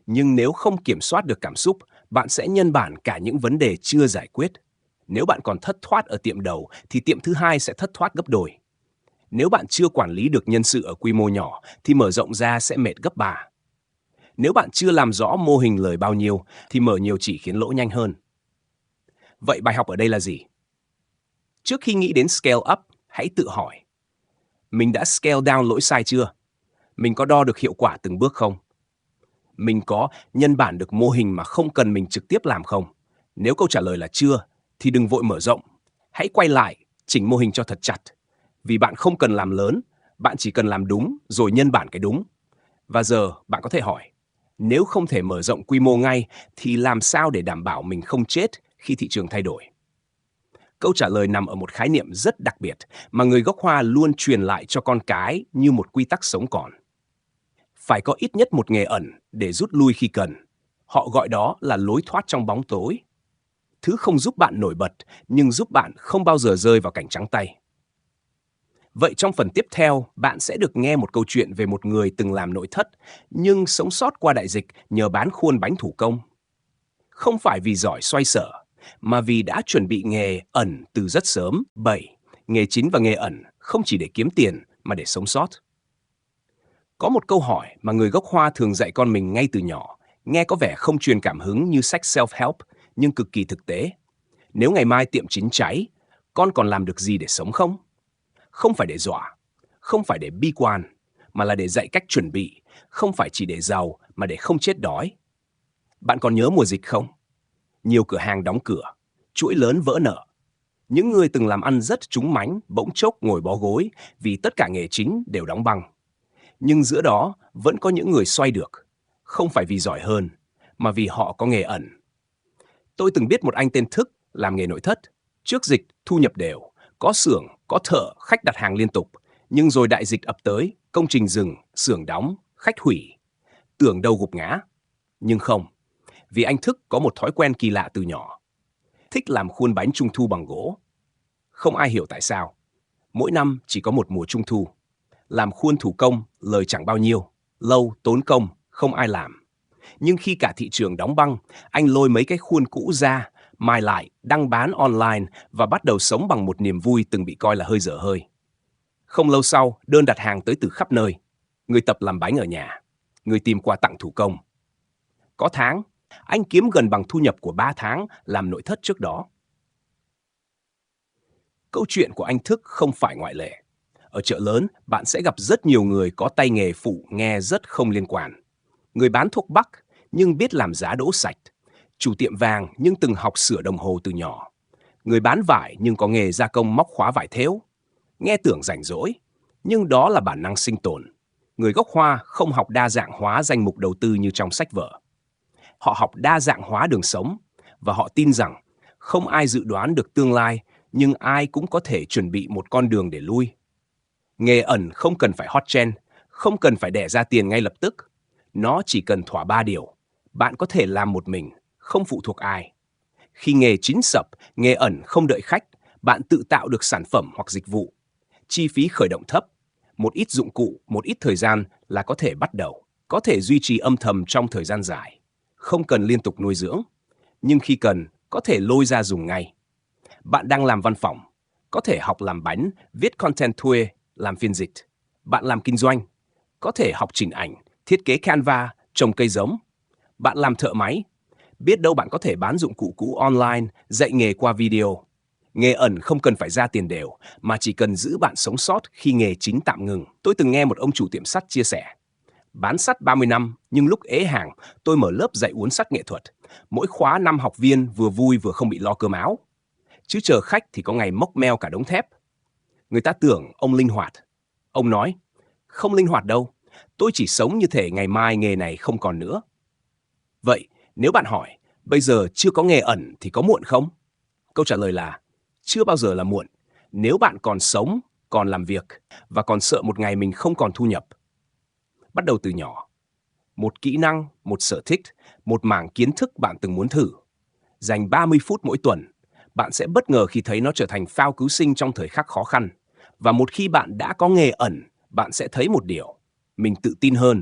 S1: Nhưng nếu không kiểm soát được cảm xúc, bạn sẽ nhân bản cả những vấn đề chưa giải quyết. Nếu bạn còn thất thoát ở tiệm đầu, thì tiệm thứ hai sẽ thất thoát gấp đôi. Nếu bạn chưa quản lý được nhân sự ở quy mô nhỏ, thì mở rộng ra sẽ mệt gấp 3. Nếu bạn chưa làm rõ mô hình lời bao nhiêu, thì mở nhiều chỉ khiến lỗ nhanh hơn. Vậy bài học ở đây là gì? Trước khi nghĩ đến scale up, hãy tự hỏi. Mình đã scale down lỗi sai chưa? Mình có đo được hiệu quả từng bước không? Mình có nhân bản được mô hình mà không cần mình trực tiếp làm không? Nếu câu trả lời là chưa, thì đừng vội mở rộng. Hãy quay lại, chỉnh mô hình cho thật chặt. Vì bạn không cần làm lớn, bạn chỉ cần làm đúng rồi nhân bản cái đúng. Và giờ bạn có thể hỏi, nếu không thể mở rộng quy mô ngay thì làm sao để đảm bảo mình không chết khi thị trường thay đổi? Câu trả lời nằm ở một khái niệm rất đặc biệt mà người gốc Hoa luôn truyền lại cho con cái như một quy tắc sống còn. Phải có ít nhất một nghề ẩn để rút lui khi cần. Họ gọi đó là lối thoát trong bóng tối. Thứ không giúp bạn nổi bật, nhưng giúp bạn không bao giờ rơi vào cảnh trắng tay. Vậy trong phần tiếp theo, bạn sẽ được nghe một câu chuyện về một người từng làm nội thất, nhưng sống sót qua đại dịch nhờ bán khuôn bánh thủ công. Không phải vì giỏi xoay sở, mà vì đã chuẩn bị nghề ẩn từ rất sớm. 7. Nghề chính và nghề ẩn không chỉ để kiếm tiền, mà để sống sót. Có một câu hỏi mà người gốc Hoa thường dạy con mình ngay từ nhỏ, nghe có vẻ không truyền cảm hứng như sách self-help, nhưng cực kỳ thực tế. Nếu ngày mai tiệm chính cháy, con còn làm được gì để sống không? Không phải để dọa, không phải để bi quan, mà là để dạy cách chuẩn bị, không phải chỉ để giàu mà để không chết đói. Bạn còn nhớ mùa dịch không? Nhiều cửa hàng đóng cửa, chuỗi lớn vỡ nợ. Những người từng làm ăn rất trúng mánh, bỗng chốc ngồi bó gối vì tất cả nghề chính đều đóng băng. Nhưng giữa đó vẫn có những người xoay được. không phải vì giỏi hơn, mà vì họ có nghề ẩn. Tôi từng biết một anh tên Thức làm nghề nội thất. Trước dịch, thu nhập đều, có xưởng, có thợ, khách đặt hàng liên tục. Nhưng rồi đại dịch ập tới, công trình dừng, xưởng đóng, khách hủy. Tưởng đâu gục ngã. Nhưng không, vì anh Thức có một thói quen kỳ lạ từ nhỏ. Thích làm khuôn bánh trung thu bằng gỗ. Không ai hiểu tại sao. Mỗi năm chỉ có một mùa trung thu. Làm khuôn thủ công, lời chẳng bao nhiêu. Lâu, tốn công, không ai làm. Nhưng khi cả thị trường đóng băng, anh lôi mấy cái khuôn cũ ra, mài lại, đăng bán online và bắt đầu sống bằng một niềm vui từng bị coi là hơi dở hơi. Không lâu sau, đơn đặt hàng tới từ khắp nơi. Người tập làm bánh ở nhà, người tìm quà tặng thủ công. Có tháng, anh kiếm gần bằng thu nhập của 3 tháng làm nội thất trước đó. Câu chuyện của anh Thức không phải ngoại lệ. Ở chợ lớn, bạn sẽ gặp rất nhiều người có tay nghề phụ nghe rất không liên quan. Người bán thuốc bắc nhưng biết làm giá đỗ sạch. Chủ tiệm vàng nhưng từng học sửa đồng hồ từ nhỏ. Người bán vải nhưng có nghề gia công móc khóa vải thêu. Nghe tưởng rảnh rỗi, nhưng đó là bản năng sinh tồn. Người gốc Hoa không học đa dạng hóa danh mục đầu tư như trong sách vở. Họ học đa dạng hóa đường sống và họ tin rằng không ai dự đoán được tương lai, nhưng ai cũng có thể chuẩn bị một con đường để lui. Nghề ẩn không cần phải hot trend, không cần phải đẻ ra tiền ngay lập tức. Nó chỉ cần thỏa 3 điều. Bạn có thể làm một mình, không phụ thuộc ai. Khi nghề chín sập, nghề ẩn không đợi khách, bạn tự tạo được sản phẩm hoặc dịch vụ. Chi phí khởi động thấp, một ít dụng cụ, một ít thời gian là có thể bắt đầu. Có thể duy trì âm thầm trong thời gian dài. Không cần liên tục nuôi dưỡng. Nhưng khi cần, có thể lôi ra dùng ngay. Bạn đang làm văn phòng, có thể học làm bánh, viết content thuê, làm phiên dịch. Bạn làm kinh doanh, có thể học chỉnh ảnh, thiết kế Canva, trồng cây giống. Bạn làm thợ máy, biết đâu bạn có thể bán dụng cụ cũ online, dạy nghề qua video. Nghề ẩn không cần phải ra tiền đều, mà chỉ cần giữ bạn sống sót khi nghề chính tạm ngừng. Tôi từng nghe một ông chủ tiệm sắt chia sẻ. Bán sắt 30 năm, nhưng lúc ế hàng, tôi mở lớp dạy uốn sắt nghệ thuật. Mỗi khóa 5 học viên vừa vui vừa không bị lo cơm áo. Chứ chờ khách thì có ngày mốc meo cả đống thép. Người ta tưởng ông linh hoạt. Ông nói, không linh hoạt đâu, tôi chỉ sống như thể ngày mai nghề này không còn nữa. Vậy, nếu bạn hỏi, bây giờ chưa có nghề ẩn thì có muộn không? Câu trả lời là, chưa bao giờ là muộn. Nếu bạn còn sống, còn làm việc, và còn sợ một ngày mình không còn thu nhập. Bắt đầu từ nhỏ. Một kỹ năng, một sở thích, một mảng kiến thức bạn từng muốn thử. Dành 30 phút mỗi tuần, bạn sẽ bất ngờ khi thấy nó trở thành phao cứu sinh trong thời khắc khó khăn. Và một khi bạn đã có nghề ẩn, bạn sẽ thấy một điều. Mình tự tin hơn.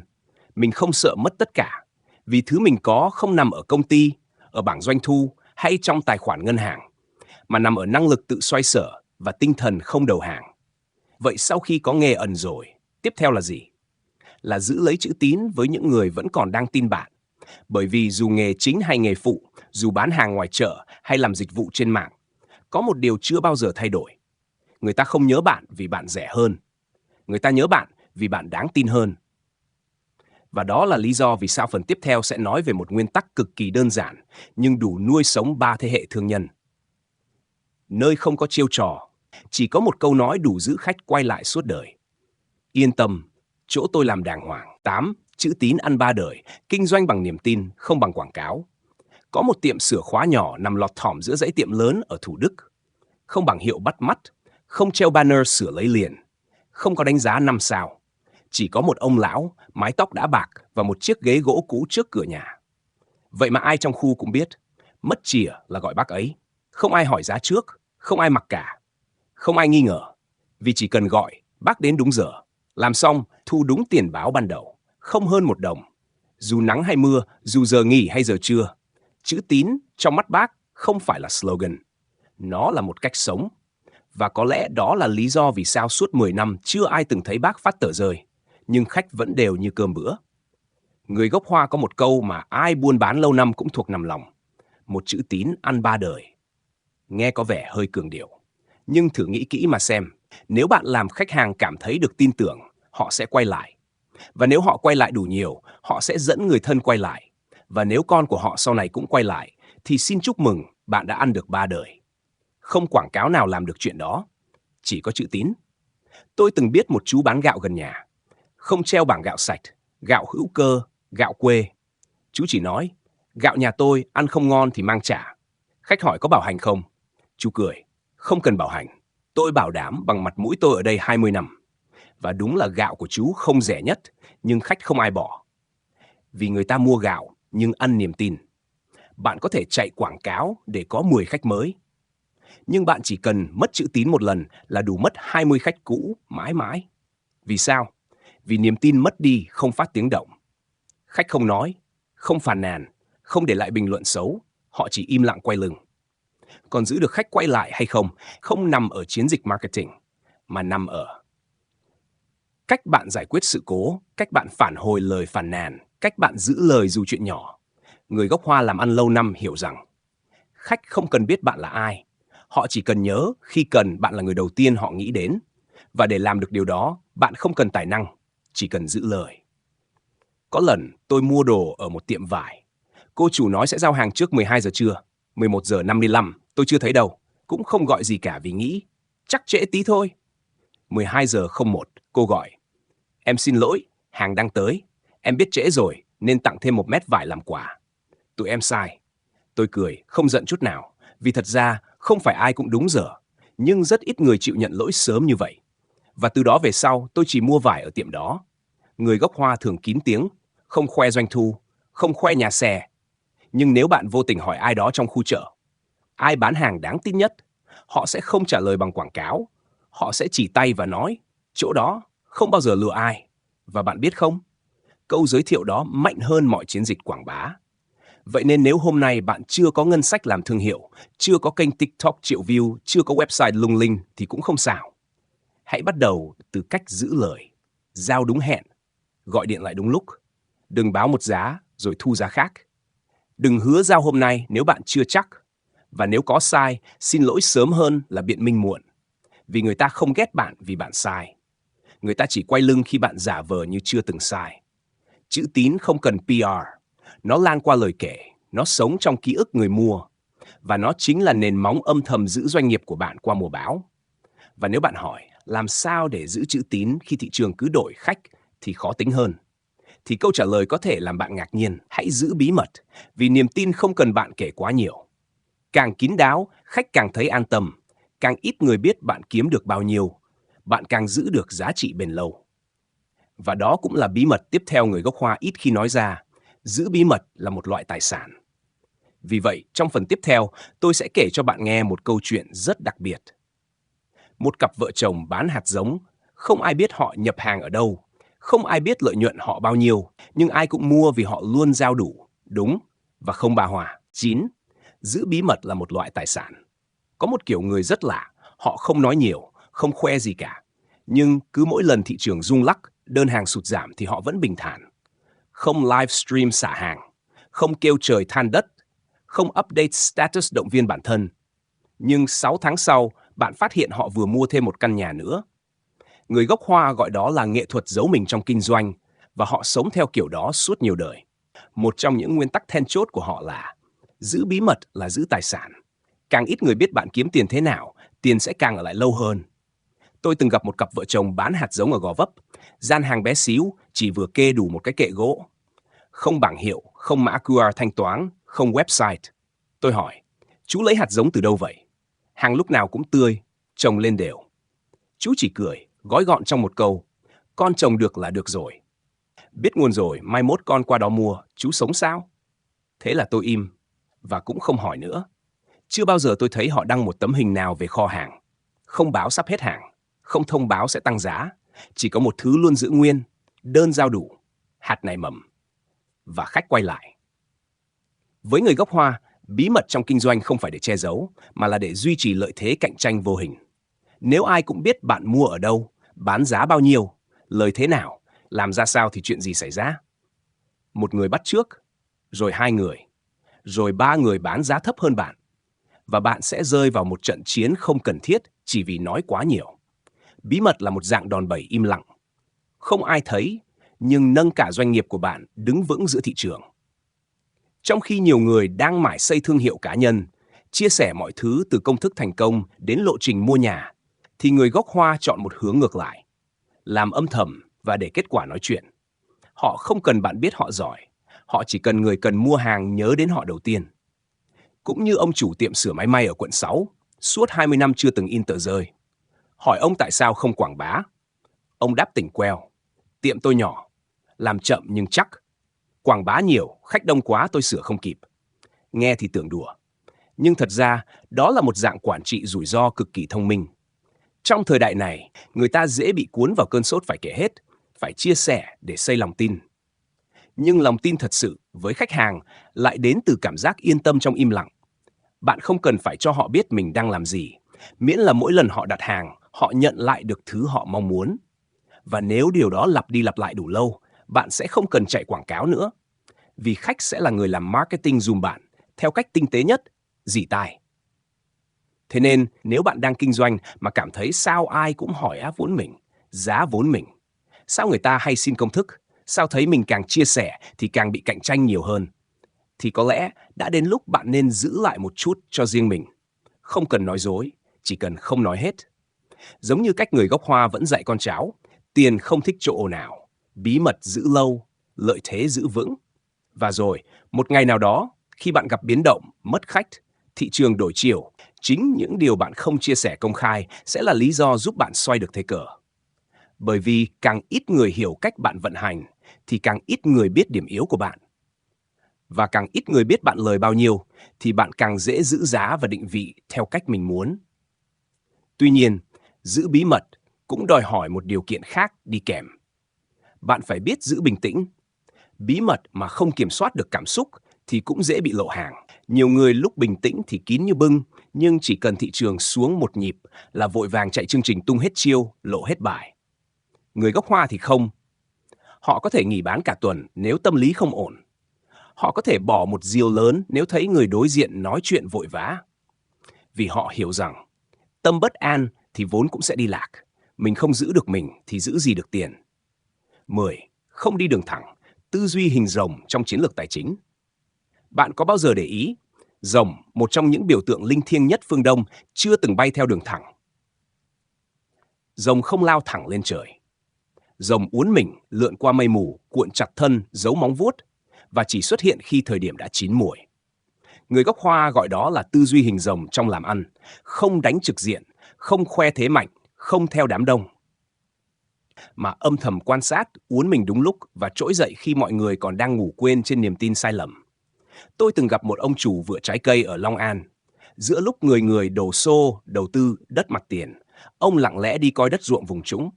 S1: Mình không sợ mất tất cả. Vì thứ mình có không nằm ở công ty, ở bảng doanh thu hay trong tài khoản ngân hàng, mà nằm ở năng lực tự xoay sở và tinh thần không đầu hàng. Vậy sau khi có nghề ẩn rồi, tiếp theo là gì? Là giữ lấy chữ tín với những người vẫn còn đang tin bạn. Bởi vì dù nghề chính hay nghề phụ, dù bán hàng ngoài chợ hay làm dịch vụ trên mạng, có một điều chưa bao giờ thay đổi. Người ta không nhớ bạn vì bạn rẻ hơn. Người ta nhớ bạn vì bạn đáng tin hơn. Và đó là lý do vì sao phần tiếp theo sẽ nói về một nguyên tắc cực kỳ đơn giản, nhưng đủ nuôi sống 3 thế hệ thương nhân. Nơi không có chiêu trò, chỉ có một câu nói đủ giữ khách quay lại suốt đời. Yên tâm, chỗ tôi làm đàng hoàng. 8. Chữ tín ăn 3 đời, kinh doanh bằng niềm tin, không bằng quảng cáo. Có một tiệm sửa khóa nhỏ nằm lọt thỏm giữa dãy tiệm lớn ở Thủ Đức. Không bảng hiệu bắt mắt, không treo banner sửa lấy liền, không có đánh giá 5 sao. Chỉ có một ông lão, mái tóc đã bạc và một chiếc ghế gỗ cũ trước cửa nhà. Vậy mà ai trong khu cũng biết, mất chìa là gọi bác ấy. Không ai hỏi giá trước, không ai mặc cả, không ai nghi ngờ. Vì chỉ cần gọi, bác đến đúng giờ. Làm xong, thu đúng tiền báo ban đầu, không hơn 1 đồng. Dù nắng hay mưa, dù giờ nghỉ hay giờ trưa. Chữ tín trong mắt bác không phải là slogan. Nó là một cách sống. Và có lẽ đó là lý do vì sao suốt 10 năm chưa ai từng thấy bác phát tờ rơi, nhưng khách vẫn đều như cơm bữa. Người gốc Hoa có một câu mà ai buôn bán lâu năm cũng thuộc nằm lòng. Một chữ tín ăn 3 đời. Nghe có vẻ hơi cường điệu. Nhưng thử nghĩ kỹ mà xem, nếu bạn làm khách hàng cảm thấy được tin tưởng, họ sẽ quay lại. Và nếu họ quay lại đủ nhiều, họ sẽ dẫn người thân quay lại. Và nếu con của họ sau này cũng quay lại, thì xin chúc mừng, bạn đã ăn được 3 đời. Không quảng cáo nào làm được chuyện đó, chỉ có chữ tín. Tôi từng biết một chú bán gạo gần nhà. Không treo bảng gạo sạch, gạo hữu cơ, Gạo quê. Chú chỉ nói, gạo nhà tôi ăn không ngon thì mang trả. Khách hỏi có bảo hành không? Chú cười, không cần bảo hành. Tôi bảo đảm bằng mặt mũi tôi ở đây 20 năm. Và đúng là gạo của chú không rẻ nhất, nhưng khách không ai bỏ. Vì người ta mua gạo, nhưng ăn niềm tin. Bạn có thể chạy quảng cáo để có 10 khách mới. Nhưng bạn chỉ cần mất chữ tín một lần là đủ mất 20 khách cũ mãi mãi. Vì sao? Vì niềm tin mất đi không phát tiếng động. Khách không nói, không phàn nàn, không để lại bình luận xấu, họ chỉ im lặng quay lưng. Còn giữ được khách quay lại hay không nằm ở chiến dịch marketing, mà nằm ở cách bạn giải quyết sự cố, cách bạn phản hồi lời phàn nàn, cách bạn giữ lời dù chuyện nhỏ. Người gốc Hoa làm ăn lâu năm hiểu rằng khách không cần biết bạn là ai, họ chỉ cần nhớ khi cần bạn là người đầu tiên họ nghĩ đến. Và để làm được điều đó, bạn không cần tài năng, chỉ cần giữ lời. Có lần tôi mua đồ ở một tiệm vải. Cô chủ nói sẽ giao hàng trước 12 giờ trưa. 11 giờ 55, tôi chưa thấy đâu. Cũng không gọi gì cả vì nghĩ, chắc trễ tí thôi. 12 giờ 01, cô gọi. Em xin lỗi, hàng đang tới. Em biết trễ rồi, nên tặng thêm 1 mét vải làm quà. Tụi em sai. Tôi cười, không giận chút nào. Vì thật ra, không phải ai cũng đúng giờ. Nhưng rất ít người chịu nhận lỗi sớm như vậy. Và từ đó về sau, tôi chỉ mua vải ở tiệm đó. Người gốc Hoa thường kín tiếng, không khoe doanh thu, không khoe nhà xe. Nhưng nếu bạn vô tình hỏi ai đó trong khu chợ, ai bán hàng đáng tin nhất, họ sẽ không trả lời bằng quảng cáo. Họ sẽ chỉ tay và nói, chỗ đó không bao giờ lừa ai. Và bạn biết không, câu giới thiệu đó mạnh hơn mọi chiến dịch quảng bá. Vậy nên nếu hôm nay bạn chưa có ngân sách làm thương hiệu, chưa có kênh TikTok triệu view, chưa có website lung linh thì cũng không sao. Hãy bắt đầu từ cách giữ lời, giao đúng hẹn, gọi điện lại đúng lúc. Đừng báo một giá rồi thu giá khác. Đừng hứa giao hôm nay nếu bạn chưa chắc. Và nếu có sai, xin lỗi sớm hơn là biện minh muộn. Vì người ta không ghét bạn vì bạn sai. Người ta chỉ quay lưng khi bạn giả vờ như chưa từng sai. Chữ tín không cần PR. Nó lan qua lời kể, nó sống trong ký ức người mua. Và nó chính là nền móng âm thầm giữ doanh nghiệp của bạn qua mùa bão. Và nếu bạn hỏi làm sao để giữ chữ tín khi thị trường cứ đổi khách thì khó tính hơn. Thì câu trả lời có thể làm bạn ngạc nhiên, hãy giữ bí mật, vì niềm tin không cần bạn kể quá nhiều. Càng kín đáo, khách càng thấy an tâm, càng ít người biết bạn kiếm được bao nhiêu, bạn càng giữ được giá trị bền lâu. Và đó cũng là bí mật tiếp theo người gốc Hoa ít khi nói ra, giữ bí mật là một loại tài sản. Vì vậy, trong phần tiếp theo, tôi sẽ kể cho bạn nghe một câu chuyện rất đặc biệt. Một cặp vợ chồng bán hạt giống, không ai biết họ nhập hàng ở đâu, không ai biết lợi nhuận họ bao nhiêu, nhưng ai cũng mua vì họ luôn giao đủ, đúng và không bà hòa. 9. Giữ bí mật là một loại tài sản. Có một kiểu người rất lạ, họ không nói nhiều, không khoe gì cả. Nhưng cứ mỗi lần thị trường rung lắc, đơn hàng sụt giảm thì họ vẫn bình thản. Không livestream xả hàng, không kêu trời than đất, không update status động viên bản thân. Nhưng 6 tháng sau, bạn phát hiện họ vừa mua thêm một căn nhà nữa. Người gốc Hoa gọi đó là nghệ thuật giấu mình trong kinh doanh, và họ sống theo kiểu đó suốt nhiều đời. Một trong những nguyên tắc then chốt của họ là giữ bí mật là giữ tài sản. Càng ít người biết bạn kiếm tiền thế nào, tiền sẽ càng ở lại lâu hơn. Tôi từng gặp một cặp vợ chồng bán hạt giống ở Gò Vấp. Gian hàng bé xíu, chỉ vừa kê đủ một cái kệ gỗ. Không bảng hiệu, không mã QR thanh toán, không website. Tôi hỏi, chú lấy hạt giống từ đâu vậy? Hàng lúc nào cũng tươi, trồng lên đều. Chú chỉ cười, gói gọn trong một câu, con trồng được là được rồi. Biết nguồn rồi, mai mốt con qua đó mua, chú sống sao? Thế là tôi im, và cũng không hỏi nữa. Chưa bao giờ tôi thấy họ đăng một tấm hình nào về kho hàng. Không báo sắp hết hàng, không thông báo sẽ tăng giá. Chỉ có một thứ luôn giữ nguyên, đơn giao đủ, hạt nảy mầm. Và khách quay lại. Với người gốc Hoa, bí mật trong kinh doanh không phải để che giấu, mà là để duy trì lợi thế cạnh tranh vô hình. Nếu ai cũng biết bạn mua ở đâu, bán giá bao nhiêu, lời thế nào, làm ra sao thì chuyện gì xảy ra? Một người bắt trước, rồi 2 người, rồi 3 người bán giá thấp hơn bạn. Và bạn sẽ rơi vào một trận chiến không cần thiết chỉ vì nói quá nhiều. Bí mật là một dạng đòn bẩy im lặng. Không ai thấy, nhưng nâng cả doanh nghiệp của bạn đứng vững giữa thị trường. Trong khi nhiều người đang mải xây thương hiệu cá nhân, chia sẻ mọi thứ từ công thức thành công đến lộ trình mua nhà, thì người gốc Hoa chọn một hướng ngược lại. Làm âm thầm và để kết quả nói chuyện. Họ không cần bạn biết họ giỏi. Họ chỉ cần người cần mua hàng nhớ đến họ đầu tiên. Cũng như ông chủ tiệm sửa máy may ở quận 6, suốt 20 năm chưa từng in tờ rơi. Hỏi ông tại sao không quảng bá. Ông đáp tỉnh queo. Tiệm tôi nhỏ, làm chậm nhưng chắc. Quảng bá nhiều, khách đông quá tôi sửa không kịp. Nghe thì tưởng đùa. Nhưng thật ra, đó là một dạng quản trị rủi ro cực kỳ thông minh. Trong thời đại này, người ta dễ bị cuốn vào cơn sốt phải kể hết, phải chia sẻ để xây lòng tin. Nhưng lòng tin thật sự với khách hàng lại đến từ cảm giác yên tâm trong im lặng. Bạn không cần phải cho họ biết mình đang làm gì, miễn là mỗi lần họ đặt hàng, họ nhận lại được thứ họ mong muốn. Và nếu điều đó lặp đi lặp lại đủ lâu, bạn sẽ không cần chạy quảng cáo nữa. Vì khách sẽ là người làm marketing giùm bạn, theo cách tinh tế nhất, dỉ tai. Thế nên, nếu bạn đang kinh doanh mà cảm thấy sao ai cũng hỏi áp vốn mình, giá vốn mình, sao người ta hay xin công thức, sao thấy mình càng chia sẻ thì càng bị cạnh tranh nhiều hơn, thì có lẽ đã đến lúc bạn nên giữ lại một chút cho riêng mình. Không cần nói dối, chỉ cần không nói hết. Giống như cách người gốc Hoa vẫn dạy con cháu, tiền không thích chỗ ồn ào, bí mật giữ lâu, lợi thế giữ vững. Và rồi, một ngày nào đó, khi bạn gặp biến động, mất khách, thị trường đổi chiều, chính những điều bạn không chia sẻ công khai sẽ là lý do giúp bạn xoay được thế cờ. Bởi vì càng ít người hiểu cách bạn vận hành, thì càng ít người biết điểm yếu của bạn. Và càng ít người biết bạn lời bao nhiêu, thì bạn càng dễ giữ giá và định vị theo cách mình muốn. Tuy nhiên, giữ bí mật cũng đòi hỏi một điều kiện khác đi kèm. Bạn phải biết giữ bình tĩnh. Bí mật mà không kiểm soát được cảm xúc thì cũng dễ bị lộ hàng. Nhiều người lúc bình tĩnh thì kín như bưng, nhưng chỉ cần thị trường xuống một nhịp là vội vàng chạy chương trình tung hết chiêu, lộ hết bài. Người gốc Hoa thì không. Họ có thể nghỉ bán cả tuần nếu tâm lý không ổn. Họ có thể bỏ một deal lớn nếu thấy người đối diện nói chuyện vội vã. Vì họ hiểu rằng, tâm bất an thì vốn cũng sẽ đi lạc. Mình không giữ được mình thì giữ gì được tiền. 10. Không đi đường thẳng, tư duy hình rồng trong chiến lược tài chính. Bạn có bao giờ để ý, rồng, một trong những biểu tượng linh thiêng nhất phương Đông, chưa từng bay theo đường thẳng. Rồng không lao thẳng lên trời. Rồng uốn mình, lượn qua mây mù, cuộn chặt thân, giấu móng vuốt, và chỉ xuất hiện khi thời điểm đã chín muồi. Người gốc Hoa gọi đó là tư duy hình rồng trong làm ăn, không đánh trực diện, không khoe thế mạnh, không theo đám đông. Mà âm thầm quan sát, uốn mình đúng lúc và trỗi dậy khi mọi người còn đang ngủ quên trên niềm tin sai lầm. Tôi từng gặp một ông chủ vựa trái cây ở Long An. Giữa lúc người người đổ xô, đầu tư, đất mặt tiền, ông lặng lẽ đi coi đất ruộng vùng trũng.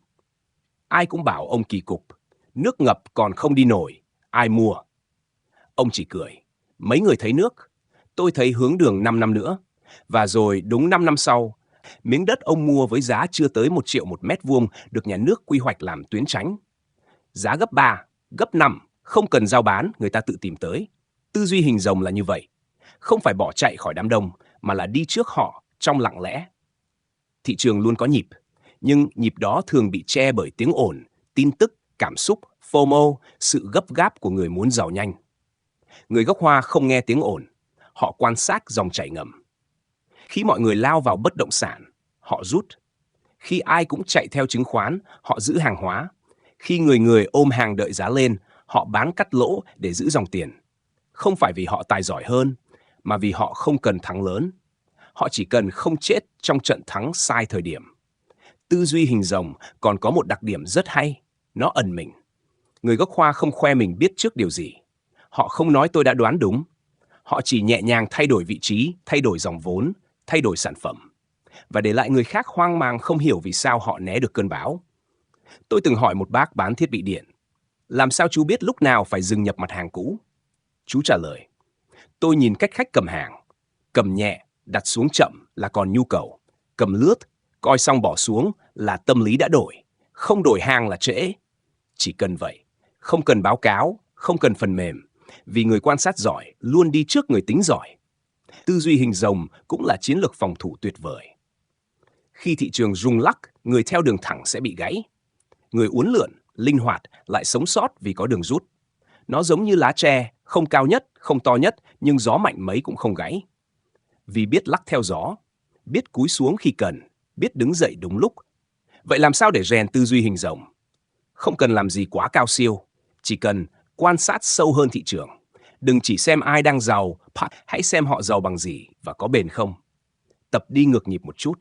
S1: Ai cũng bảo ông kỳ cục, nước ngập còn không đi nổi, ai mua. Ông chỉ cười, mấy người thấy nước, tôi thấy hướng đường 5 năm nữa. Và rồi đúng 5 năm sau, miếng đất ông mua với giá chưa tới 1 triệu một mét vuông được nhà nước quy hoạch làm tuyến tránh. Giá gấp 3, gấp 5, không cần giao bán, người ta tự tìm tới. Tư duy hình rồng là như vậy. Không phải bỏ chạy khỏi đám đông, mà là đi trước họ trong lặng lẽ. Thị trường luôn có nhịp, nhưng nhịp đó thường bị che bởi tiếng ồn, tin tức, cảm xúc, FOMO, sự gấp gáp của người muốn giàu nhanh. Người gốc Hoa không nghe tiếng ồn, họ quan sát dòng chảy ngầm. Khi mọi người lao vào bất động sản, họ rút. Khi ai cũng chạy theo chứng khoán, họ giữ hàng hóa. Khi người người ôm hàng đợi giá lên, họ bán cắt lỗ để giữ dòng tiền. Không phải vì họ tài giỏi hơn, mà vì họ không cần thắng lớn. Họ chỉ cần không chết trong trận thắng sai thời điểm. Tư duy hình rồng còn có một đặc điểm rất hay, nó ẩn mình. Người gốc Hoa không khoe mình biết trước điều gì. Họ không nói tôi đã đoán đúng. Họ chỉ nhẹ nhàng thay đổi vị trí, thay đổi dòng vốn, thay đổi sản phẩm. Và để lại người khác hoang mang không hiểu vì sao họ né được cơn bão. Tôi từng hỏi một bác bán thiết bị điện, làm sao chú biết lúc nào phải dừng nhập mặt hàng cũ? Chú trả lời, tôi nhìn cách khách cầm hàng. Cầm nhẹ, đặt xuống chậm là còn nhu cầu. Cầm lướt, coi xong bỏ xuống là tâm lý đã đổi. Không đổi hàng là trễ. Chỉ cần vậy. Không cần báo cáo, không cần phần mềm. Vì người quan sát giỏi luôn đi trước người tính giỏi. Tư duy hình rồng cũng là chiến lược phòng thủ tuyệt vời. Khi thị trường rung lắc, người theo đường thẳng sẽ bị gãy. Người uốn lượn, linh hoạt lại sống sót vì có đường rút. Nó giống như lá tre, không cao nhất, không to nhất, nhưng gió mạnh mấy cũng không gãy. Vì biết lắc theo gió, biết cúi xuống khi cần, biết đứng dậy đúng lúc. Vậy làm sao để rèn tư duy hình rồng? Không cần làm gì quá cao siêu, Chỉ cần quan sát sâu hơn thị trường. Đừng chỉ xem ai đang giàu, hãy xem họ giàu bằng gì và có bền không. Tập đi ngược nhịp một chút.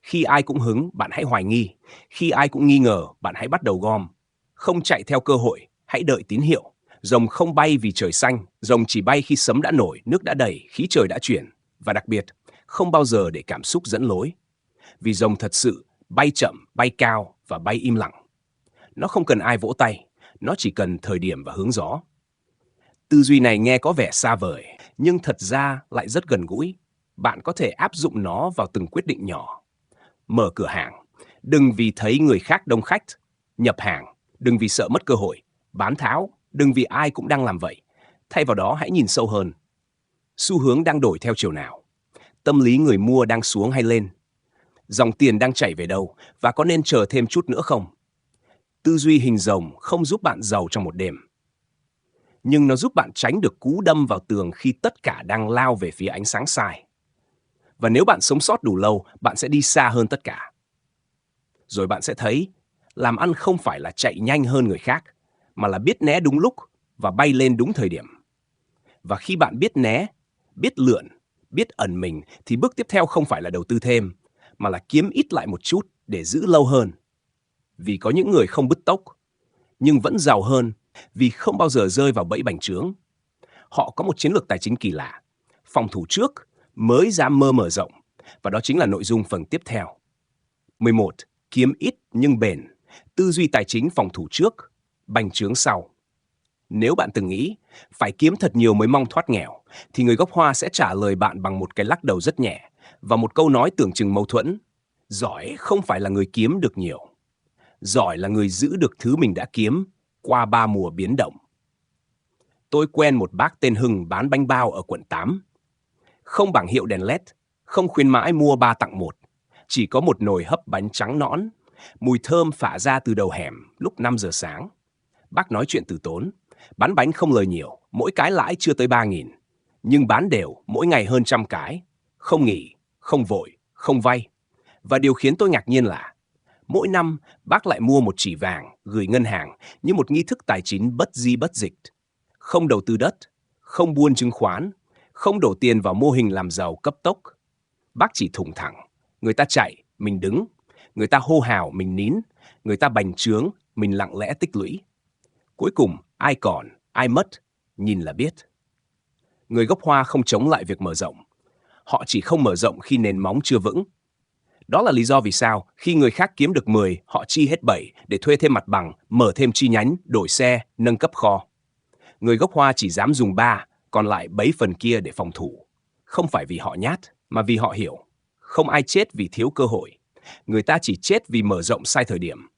S1: Khi ai cũng hứng, bạn hãy hoài nghi. Khi ai cũng nghi ngờ, bạn hãy bắt đầu gom. Không chạy theo cơ hội, hãy đợi tín hiệu. Rồng không bay vì trời xanh, rồng chỉ bay khi sấm đã nổi, nước đã đầy, khí trời đã chuyển. Và đặc biệt, không bao giờ để cảm xúc dẫn lối. Vì rồng thật sự bay chậm, bay cao và bay im lặng. Nó không cần ai vỗ tay, nó chỉ cần thời điểm và hướng gió. Tư duy này nghe có vẻ xa vời, nhưng thật ra lại rất gần gũi. Bạn có thể áp dụng nó vào từng quyết định nhỏ. Mở cửa hàng, đừng vì thấy người khác đông khách. Nhập hàng, đừng vì sợ mất cơ hội. Bán tháo, đừng vì ai cũng đang làm vậy. Thay vào đó hãy nhìn sâu hơn. Xu hướng đang đổi theo chiều nào? Tâm lý người mua đang xuống hay lên? Dòng tiền đang chảy về đâu và có nên chờ thêm chút nữa không? Tư duy hình rồng không giúp bạn giàu trong một đêm. Nhưng nó giúp bạn tránh được cú đâm vào tường khi tất cả đang lao về phía ánh sáng sai. Và nếu bạn sống sót đủ lâu, bạn sẽ đi xa hơn tất cả. Rồi bạn sẽ thấy, làm ăn không phải là chạy nhanh hơn người khác, mà là biết né đúng lúc và bay lên đúng thời điểm. Và khi bạn biết né, biết lượn, biết ẩn mình, thì bước tiếp theo không phải là đầu tư thêm, mà là kiếm ít lại một chút để giữ lâu hơn. Vì có những người không bứt tốc, nhưng vẫn giàu hơn vì không bao giờ rơi vào bẫy bành trướng. Họ có một chiến lược tài chính kỳ lạ, phòng thủ trước mới dám mở rộng, và đó chính là nội dung phần tiếp theo. 11. Kiếm ít nhưng bền, tư duy tài chính phòng thủ trước, bành trướng sau. Nếu bạn từng nghĩ phải kiếm thật nhiều mới mong thoát nghèo, thì người gốc Hoa sẽ trả lời bạn bằng một cái lắc đầu rất nhẹ và một câu nói tưởng chừng mâu thuẫn. Giỏi không phải là người kiếm được nhiều. Giỏi là người giữ được thứ mình đã kiếm qua 3 mùa biến động. Tôi quen một bác tên Hưng bán bánh bao ở quận 8. Không bảng hiệu đèn LED, không khuyến mãi mua 3 tặng 1. Chỉ có một nồi hấp bánh trắng nõn, mùi thơm phả ra từ đầu hẻm lúc 5 giờ sáng. Bác nói chuyện từ tốn, bán bánh không lời nhiều, mỗi cái lãi chưa tới 3.000. Nhưng bán đều, mỗi ngày hơn 100 cái. Không nghỉ, không vội, không vay. Và điều khiến tôi ngạc nhiên là mỗi năm bác lại mua một chỉ vàng gửi ngân hàng như một nghi thức tài chính bất di bất dịch. Không đầu tư đất, không buôn chứng khoán, không đổ tiền vào mô hình làm giàu cấp tốc. Bác chỉ thủng thẳng, người ta chạy, mình đứng, người ta hô hào, mình nín, người ta bành trướng, mình lặng lẽ tích lũy. Cuối cùng, ai còn, ai mất, nhìn là biết. Người gốc Hoa không chống lại việc mở rộng. Họ chỉ không mở rộng khi nền móng chưa vững. Đó là lý do vì sao khi người khác kiếm được 10, họ chi hết 7 để thuê thêm mặt bằng, mở thêm chi nhánh, đổi xe, nâng cấp kho. Người gốc Hoa chỉ dám dùng 3, còn lại bấy phần kia để phòng thủ. Không phải vì họ nhát, mà vì họ hiểu. Không ai chết vì thiếu cơ hội. Người ta chỉ chết vì mở rộng sai thời điểm.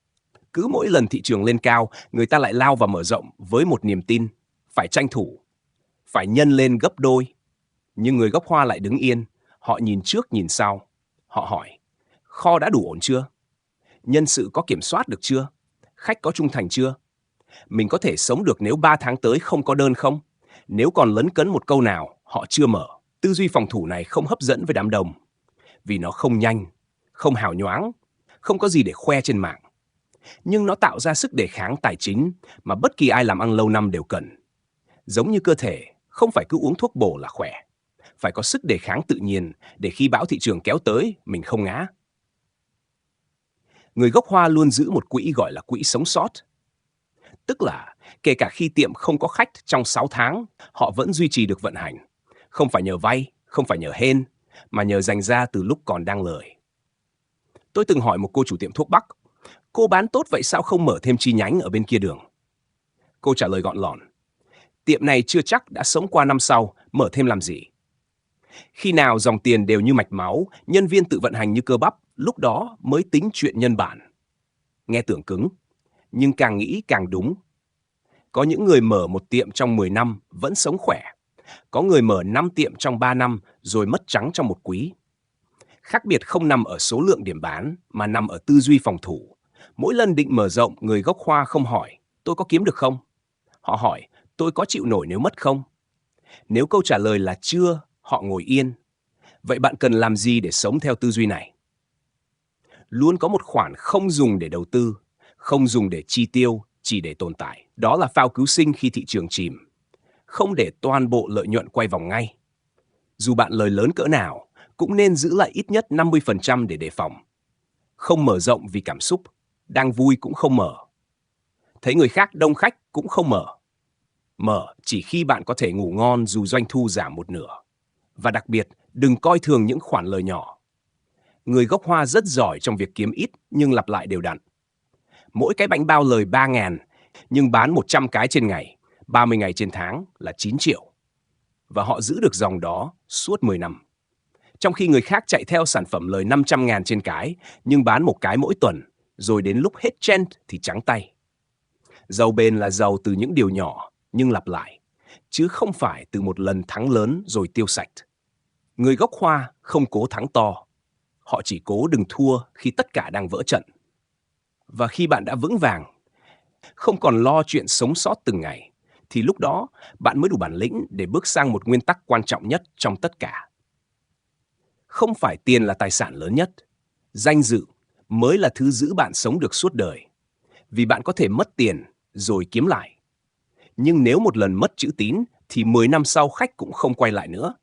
S1: Cứ mỗi lần thị trường lên cao, người ta lại lao vào mở rộng với một niềm tin. Phải tranh thủ, phải nhân lên gấp đôi. Nhưng người gốc Hoa lại đứng yên. Họ nhìn trước nhìn sau. Họ hỏi, kho đã đủ ổn chưa? Nhân sự có kiểm soát được chưa? Khách có trung thành chưa? Mình có thể sống được nếu 3 tháng tới không có đơn không? Nếu còn lấn cấn một câu nào, họ chưa mở. Tư duy phòng thủ này không hấp dẫn với đám đông. Vì nó không nhanh, không hào nhoáng, không có gì để khoe trên mạng. Nhưng nó tạo ra sức đề kháng tài chính mà bất kỳ ai làm ăn lâu năm đều cần. Giống như cơ thể, không phải cứ uống thuốc bổ là khỏe. Phải có sức đề kháng tự nhiên để khi bão thị trường kéo tới, mình không ngã. Người gốc Hoa luôn giữ một quỹ gọi là quỹ sống sót. Tức là kể cả khi tiệm không có khách trong 6 tháng, họ vẫn duy trì được vận hành. Không phải nhờ vay, không phải nhờ hên, mà nhờ dành ra từ lúc còn đang lời. Tôi từng hỏi một cô chủ tiệm thuốc bắc, cô bán tốt vậy sao không mở thêm chi nhánh ở bên kia đường? Cô trả lời gọn lọn, tiệm này chưa chắc đã sống qua năm sau, mở thêm làm gì? Khi nào dòng tiền đều như mạch máu, nhân viên tự vận hành như cơ bắp, lúc đó mới tính chuyện nhân bản. Nghe tưởng cứng, nhưng càng nghĩ càng đúng. Có những người mở một tiệm trong 10 năm vẫn sống khỏe. Có người mở 5 tiệm trong 3 năm rồi mất trắng trong một quý. Khác biệt không nằm ở số lượng điểm bán mà nằm ở tư duy phòng thủ. Mỗi lần định mở rộng, người gốc Hoa không hỏi, tôi có kiếm được không? Họ hỏi, tôi có chịu nổi nếu mất không? Nếu câu trả lời là chưa, họ ngồi yên. Vậy bạn cần làm gì để sống theo tư duy này? Luôn có một khoản không dùng để đầu tư, không dùng để chi tiêu, chỉ để tồn tại. Đó là phao cứu sinh khi thị trường chìm. Không để toàn bộ lợi nhuận quay vòng ngay. Dù bạn lời lớn cỡ nào, cũng nên giữ lại ít nhất 50% để đề phòng. Không mở rộng vì cảm xúc, đang vui cũng không mở. Thấy người khác đông khách cũng không mở. Mở chỉ khi bạn có thể ngủ ngon dù doanh thu giảm một nửa. Và đặc biệt, đừng coi thường những khoản lời nhỏ. Người gốc Hoa rất giỏi trong việc kiếm ít nhưng lặp lại đều đặn. Mỗi cái bánh bao lời 3.000 nhưng bán 100 cái trên ngày, 30 ngày trên tháng là 9 triệu. Và họ giữ được dòng đó suốt 10 năm. Trong khi người khác chạy theo sản phẩm lời 500.000 trên cái nhưng bán một cái mỗi tuần, rồi đến lúc hết trend thì trắng tay. Giàu bền là giàu từ những điều nhỏ nhưng lặp lại, chứ không phải từ một lần thắng lớn rồi tiêu sạch. Người gốc Hoa không cố thắng to, họ chỉ cố đừng thua khi tất cả đang vỡ trận. Và khi bạn đã vững vàng, không còn lo chuyện sống sót từng ngày, thì lúc đó bạn mới đủ bản lĩnh để bước sang một nguyên tắc quan trọng nhất trong tất cả. Không phải tiền là tài sản lớn nhất, danh dự mới là thứ giữ bạn sống được suốt đời. Vì bạn có thể mất tiền rồi kiếm lại. Nhưng nếu một lần mất chữ tín thì 10 năm sau khách cũng không quay lại nữa.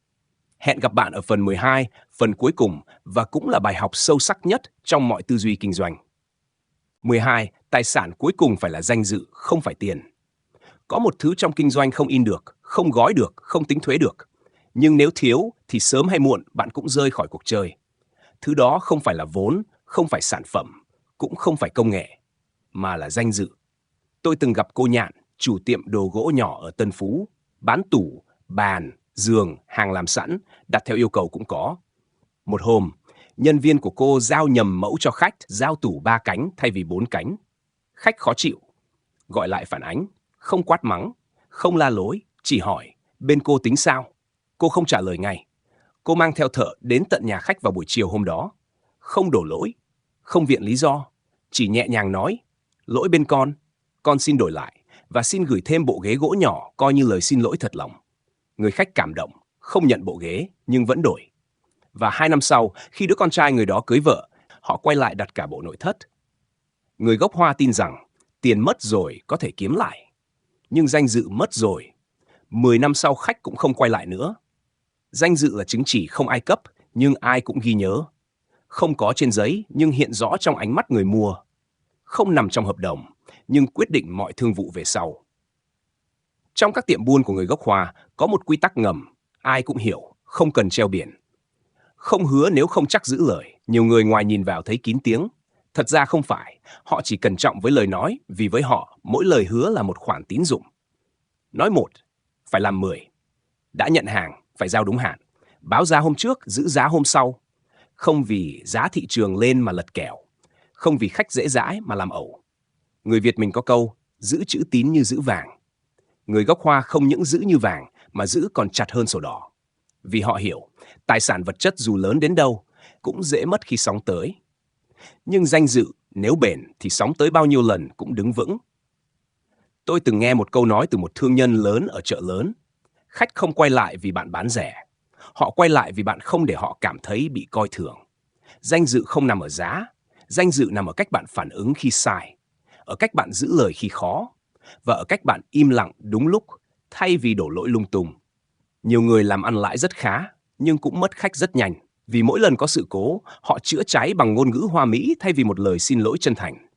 S1: Hẹn gặp bạn ở phần 12, phần cuối cùng và cũng là bài học sâu sắc nhất trong mọi tư duy kinh doanh. 12. Tài sản cuối cùng phải là danh dự, không phải tiền. Có một thứ trong kinh doanh không in được, không gói được, không tính thuế được. Nhưng nếu thiếu thì sớm hay muộn bạn cũng rơi khỏi cuộc chơi. Thứ đó không phải là vốn, không phải sản phẩm, cũng không phải công nghệ, mà là danh dự. Tôi từng gặp cô Nhạn, chủ tiệm đồ gỗ nhỏ ở Tân Phú, bán tủ, bàn, giường, hàng làm sẵn, đặt theo yêu cầu cũng có. Một hôm, nhân viên của cô giao nhầm mẫu cho khách, giao tủ 3 cánh thay vì 4 cánh. Khách khó chịu, gọi lại phản ánh, không quát mắng, không la lối, chỉ hỏi, bên cô tính sao? Cô không trả lời ngay. Cô mang theo thợ đến tận nhà khách vào buổi chiều hôm đó. Không đổ lỗi, không viện lý do, chỉ nhẹ nhàng nói, lỗi bên con xin đổi lại và xin gửi thêm bộ ghế gỗ nhỏ coi như lời xin lỗi thật lòng. Người khách cảm động, không nhận bộ ghế nhưng vẫn đổi. Và 2 năm sau, khi đứa con trai người đó cưới vợ, họ quay lại đặt cả bộ nội thất. Người gốc Hoa tin rằng tiền mất rồi có thể kiếm lại, nhưng danh dự mất rồi, 10 năm sau khách cũng không quay lại nữa. Danh dự là chứng chỉ không ai cấp, nhưng ai cũng ghi nhớ. Không có trên giấy, nhưng hiện rõ trong ánh mắt người mua. Không nằm trong hợp đồng, nhưng quyết định mọi thương vụ về sau. Trong các tiệm buôn của người gốc Hoa, có một quy tắc ngầm, ai cũng hiểu, không cần treo biển. Không hứa nếu không chắc giữ lời, nhiều người ngoài nhìn vào thấy kín tiếng. Thật ra không phải, họ chỉ cẩn trọng với lời nói, vì với họ, mỗi lời hứa là một khoản tín dụng. Nói 1, phải làm 10. Đã nhận hàng, phải giao đúng hạn. Báo giá hôm trước, giữ giá hôm sau. Không vì giá thị trường lên mà lật kèo. Không vì khách dễ dãi mà làm ẩu. Người Việt mình có câu, giữ chữ tín như giữ vàng. Người gốc Hoa không những giữ như vàng, mà giữ còn chặt hơn sổ đỏ. Vì họ hiểu, tài sản vật chất dù lớn đến đâu, cũng dễ mất khi sóng tới. Nhưng danh dự, nếu bền thì sóng tới bao nhiêu lần cũng đứng vững. Tôi từng nghe một câu nói từ một thương nhân lớn ở chợ lớn. Khách không quay lại vì bạn bán rẻ. Họ quay lại vì bạn không để họ cảm thấy bị coi thường. Danh dự không nằm ở giá. Danh dự nằm ở cách bạn phản ứng khi sai. Ở cách bạn giữ lời khi khó. Và ở cách bạn im lặng đúng lúc, thay vì đổ lỗi lung tung. Nhiều người làm ăn lãi rất khá, nhưng cũng mất khách rất nhanh. Vì mỗi lần có sự cố, họ chữa cháy bằng ngôn ngữ hoa mỹ thay vì một lời xin lỗi chân thành.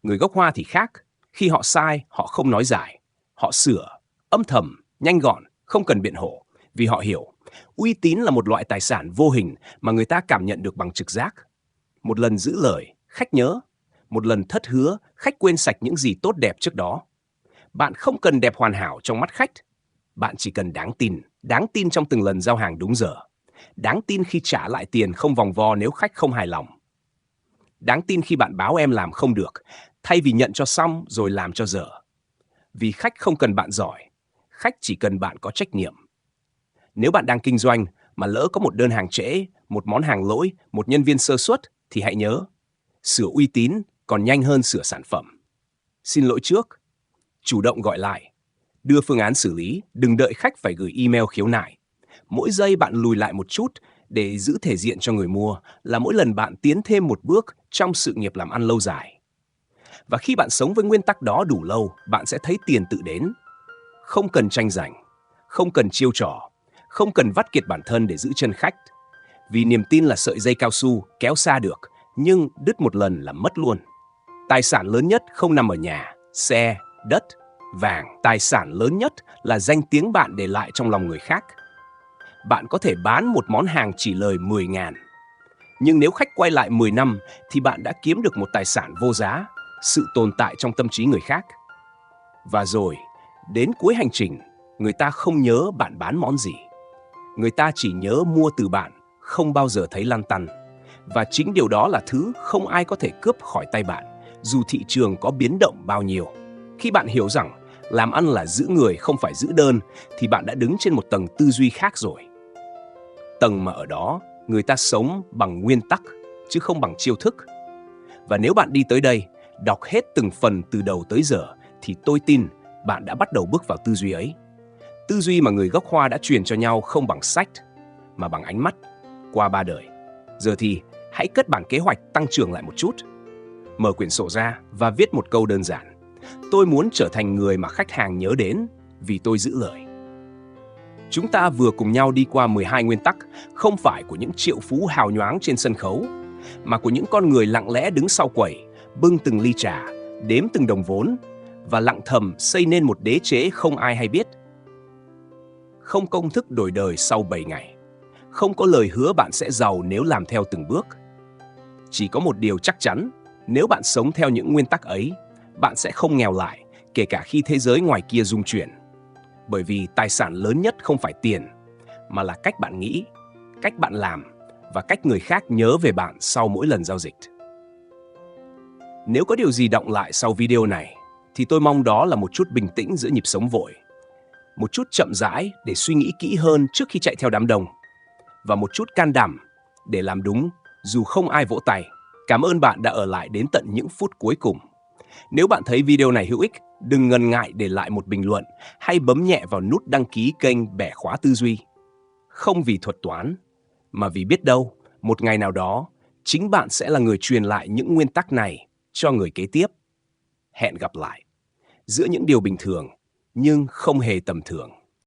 S1: Người gốc Hoa thì khác. Khi họ sai, họ không nói giải. Họ sửa, âm thầm, nhanh gọn, không cần biện hộ. Vì họ hiểu, uy tín là một loại tài sản vô hình mà người ta cảm nhận được bằng trực giác. Một lần giữ lời, khách nhớ. Một lần thất hứa, khách quên sạch những gì tốt đẹp trước đó. Bạn không cần đẹp hoàn hảo trong mắt khách. Bạn chỉ cần đáng tin trong từng lần giao hàng đúng giờ. Đáng tin khi trả lại tiền không vòng vo nếu khách không hài lòng. Đáng tin khi bạn báo em làm không được, thay vì nhận cho xong rồi làm cho dở. Vì khách không cần bạn giỏi, khách chỉ cần bạn có trách nhiệm. Nếu bạn đang kinh doanh mà lỡ có một đơn hàng trễ, một món hàng lỗi, một nhân viên sơ suất thì hãy nhớ, sửa uy tín còn nhanh hơn sửa sản phẩm. Xin lỗi trước, chủ động gọi lại, đưa phương án xử lý, đừng đợi khách phải gửi email khiếu nại. Mỗi giây bạn lùi lại một chút để giữ thể diện cho người mua là mỗi lần bạn tiến thêm một bước trong sự nghiệp làm ăn lâu dài. Và khi bạn sống với nguyên tắc đó đủ lâu, bạn sẽ thấy tiền tự đến. Không cần tranh giành, không cần chiêu trò, không cần vắt kiệt bản thân để giữ chân khách. Vì niềm tin là sợi dây cao su kéo xa được, nhưng đứt một lần là mất luôn. Tài sản lớn nhất không nằm ở nhà, xe, đất, vàng. Tài sản lớn nhất là danh tiếng bạn để lại trong lòng người khác. Bạn có thể bán một món hàng chỉ lời 10.000. Nhưng nếu khách quay lại 10 năm thì bạn đã kiếm được một tài sản vô giá, sự tồn tại trong tâm trí người khác. Và rồi, đến cuối hành trình, người ta không nhớ bạn bán món gì. Người ta chỉ nhớ mua từ bạn, không bao giờ thấy lăn tăn. Và chính điều đó là thứ không ai có thể cướp khỏi tay bạn, dù thị trường có biến động bao nhiêu. Khi bạn hiểu rằng làm ăn là giữ người không phải giữ đơn, thì bạn đã đứng trên một tầng tư duy khác rồi. Tầng mà ở đó, người ta sống bằng nguyên tắc, chứ không bằng chiêu thức. Và nếu bạn đi tới đây, đọc hết từng phần từ đầu tới giờ, thì tôi tin bạn đã bắt đầu bước vào tư duy ấy. Tư duy mà người gốc Hoa đã truyền cho nhau không bằng sách, mà bằng ánh mắt, qua 3 đời. Giờ thì hãy cất bản kế hoạch tăng trưởng lại một chút. Mở quyển sổ ra và viết một câu đơn giản. Tôi muốn trở thành người mà khách hàng nhớ đến vì tôi giữ lời. Chúng ta vừa cùng nhau đi qua 12 nguyên tắc, không phải của những triệu phú hào nhoáng trên sân khấu, mà của những con người lặng lẽ đứng sau quầy, bưng từng ly trà, đếm từng đồng vốn và lặng thầm xây nên một đế chế không ai hay biết. Không công thức đổi đời sau 7 ngày. Không có lời hứa bạn sẽ giàu nếu làm theo từng bước. Chỉ có một điều chắc chắn, nếu bạn sống theo những nguyên tắc ấy, bạn sẽ không nghèo lại, kể cả khi thế giới ngoài kia rung chuyển. Bởi vì tài sản lớn nhất không phải tiền, mà là cách bạn nghĩ, cách bạn làm và cách người khác nhớ về bạn sau mỗi lần giao dịch. Nếu có điều gì đọng lại sau video này, thì tôi mong đó là một chút bình tĩnh giữa nhịp sống vội, một chút chậm rãi để suy nghĩ kỹ hơn trước khi chạy theo đám đông, và một chút can đảm để làm đúng dù không ai vỗ tay. Cảm ơn bạn đã ở lại đến tận những phút cuối cùng. Nếu bạn thấy video này hữu ích, đừng ngần ngại để lại một bình luận hay bấm nhẹ vào nút đăng ký kênh Bẻ Khóa Tư Duy. Không vì thuật toán, mà vì biết đâu, một ngày nào đó, chính bạn sẽ là người truyền lại những nguyên tắc này cho người kế tiếp. Hẹn gặp lại. Giữa những điều bình thường, nhưng không hề tầm thường.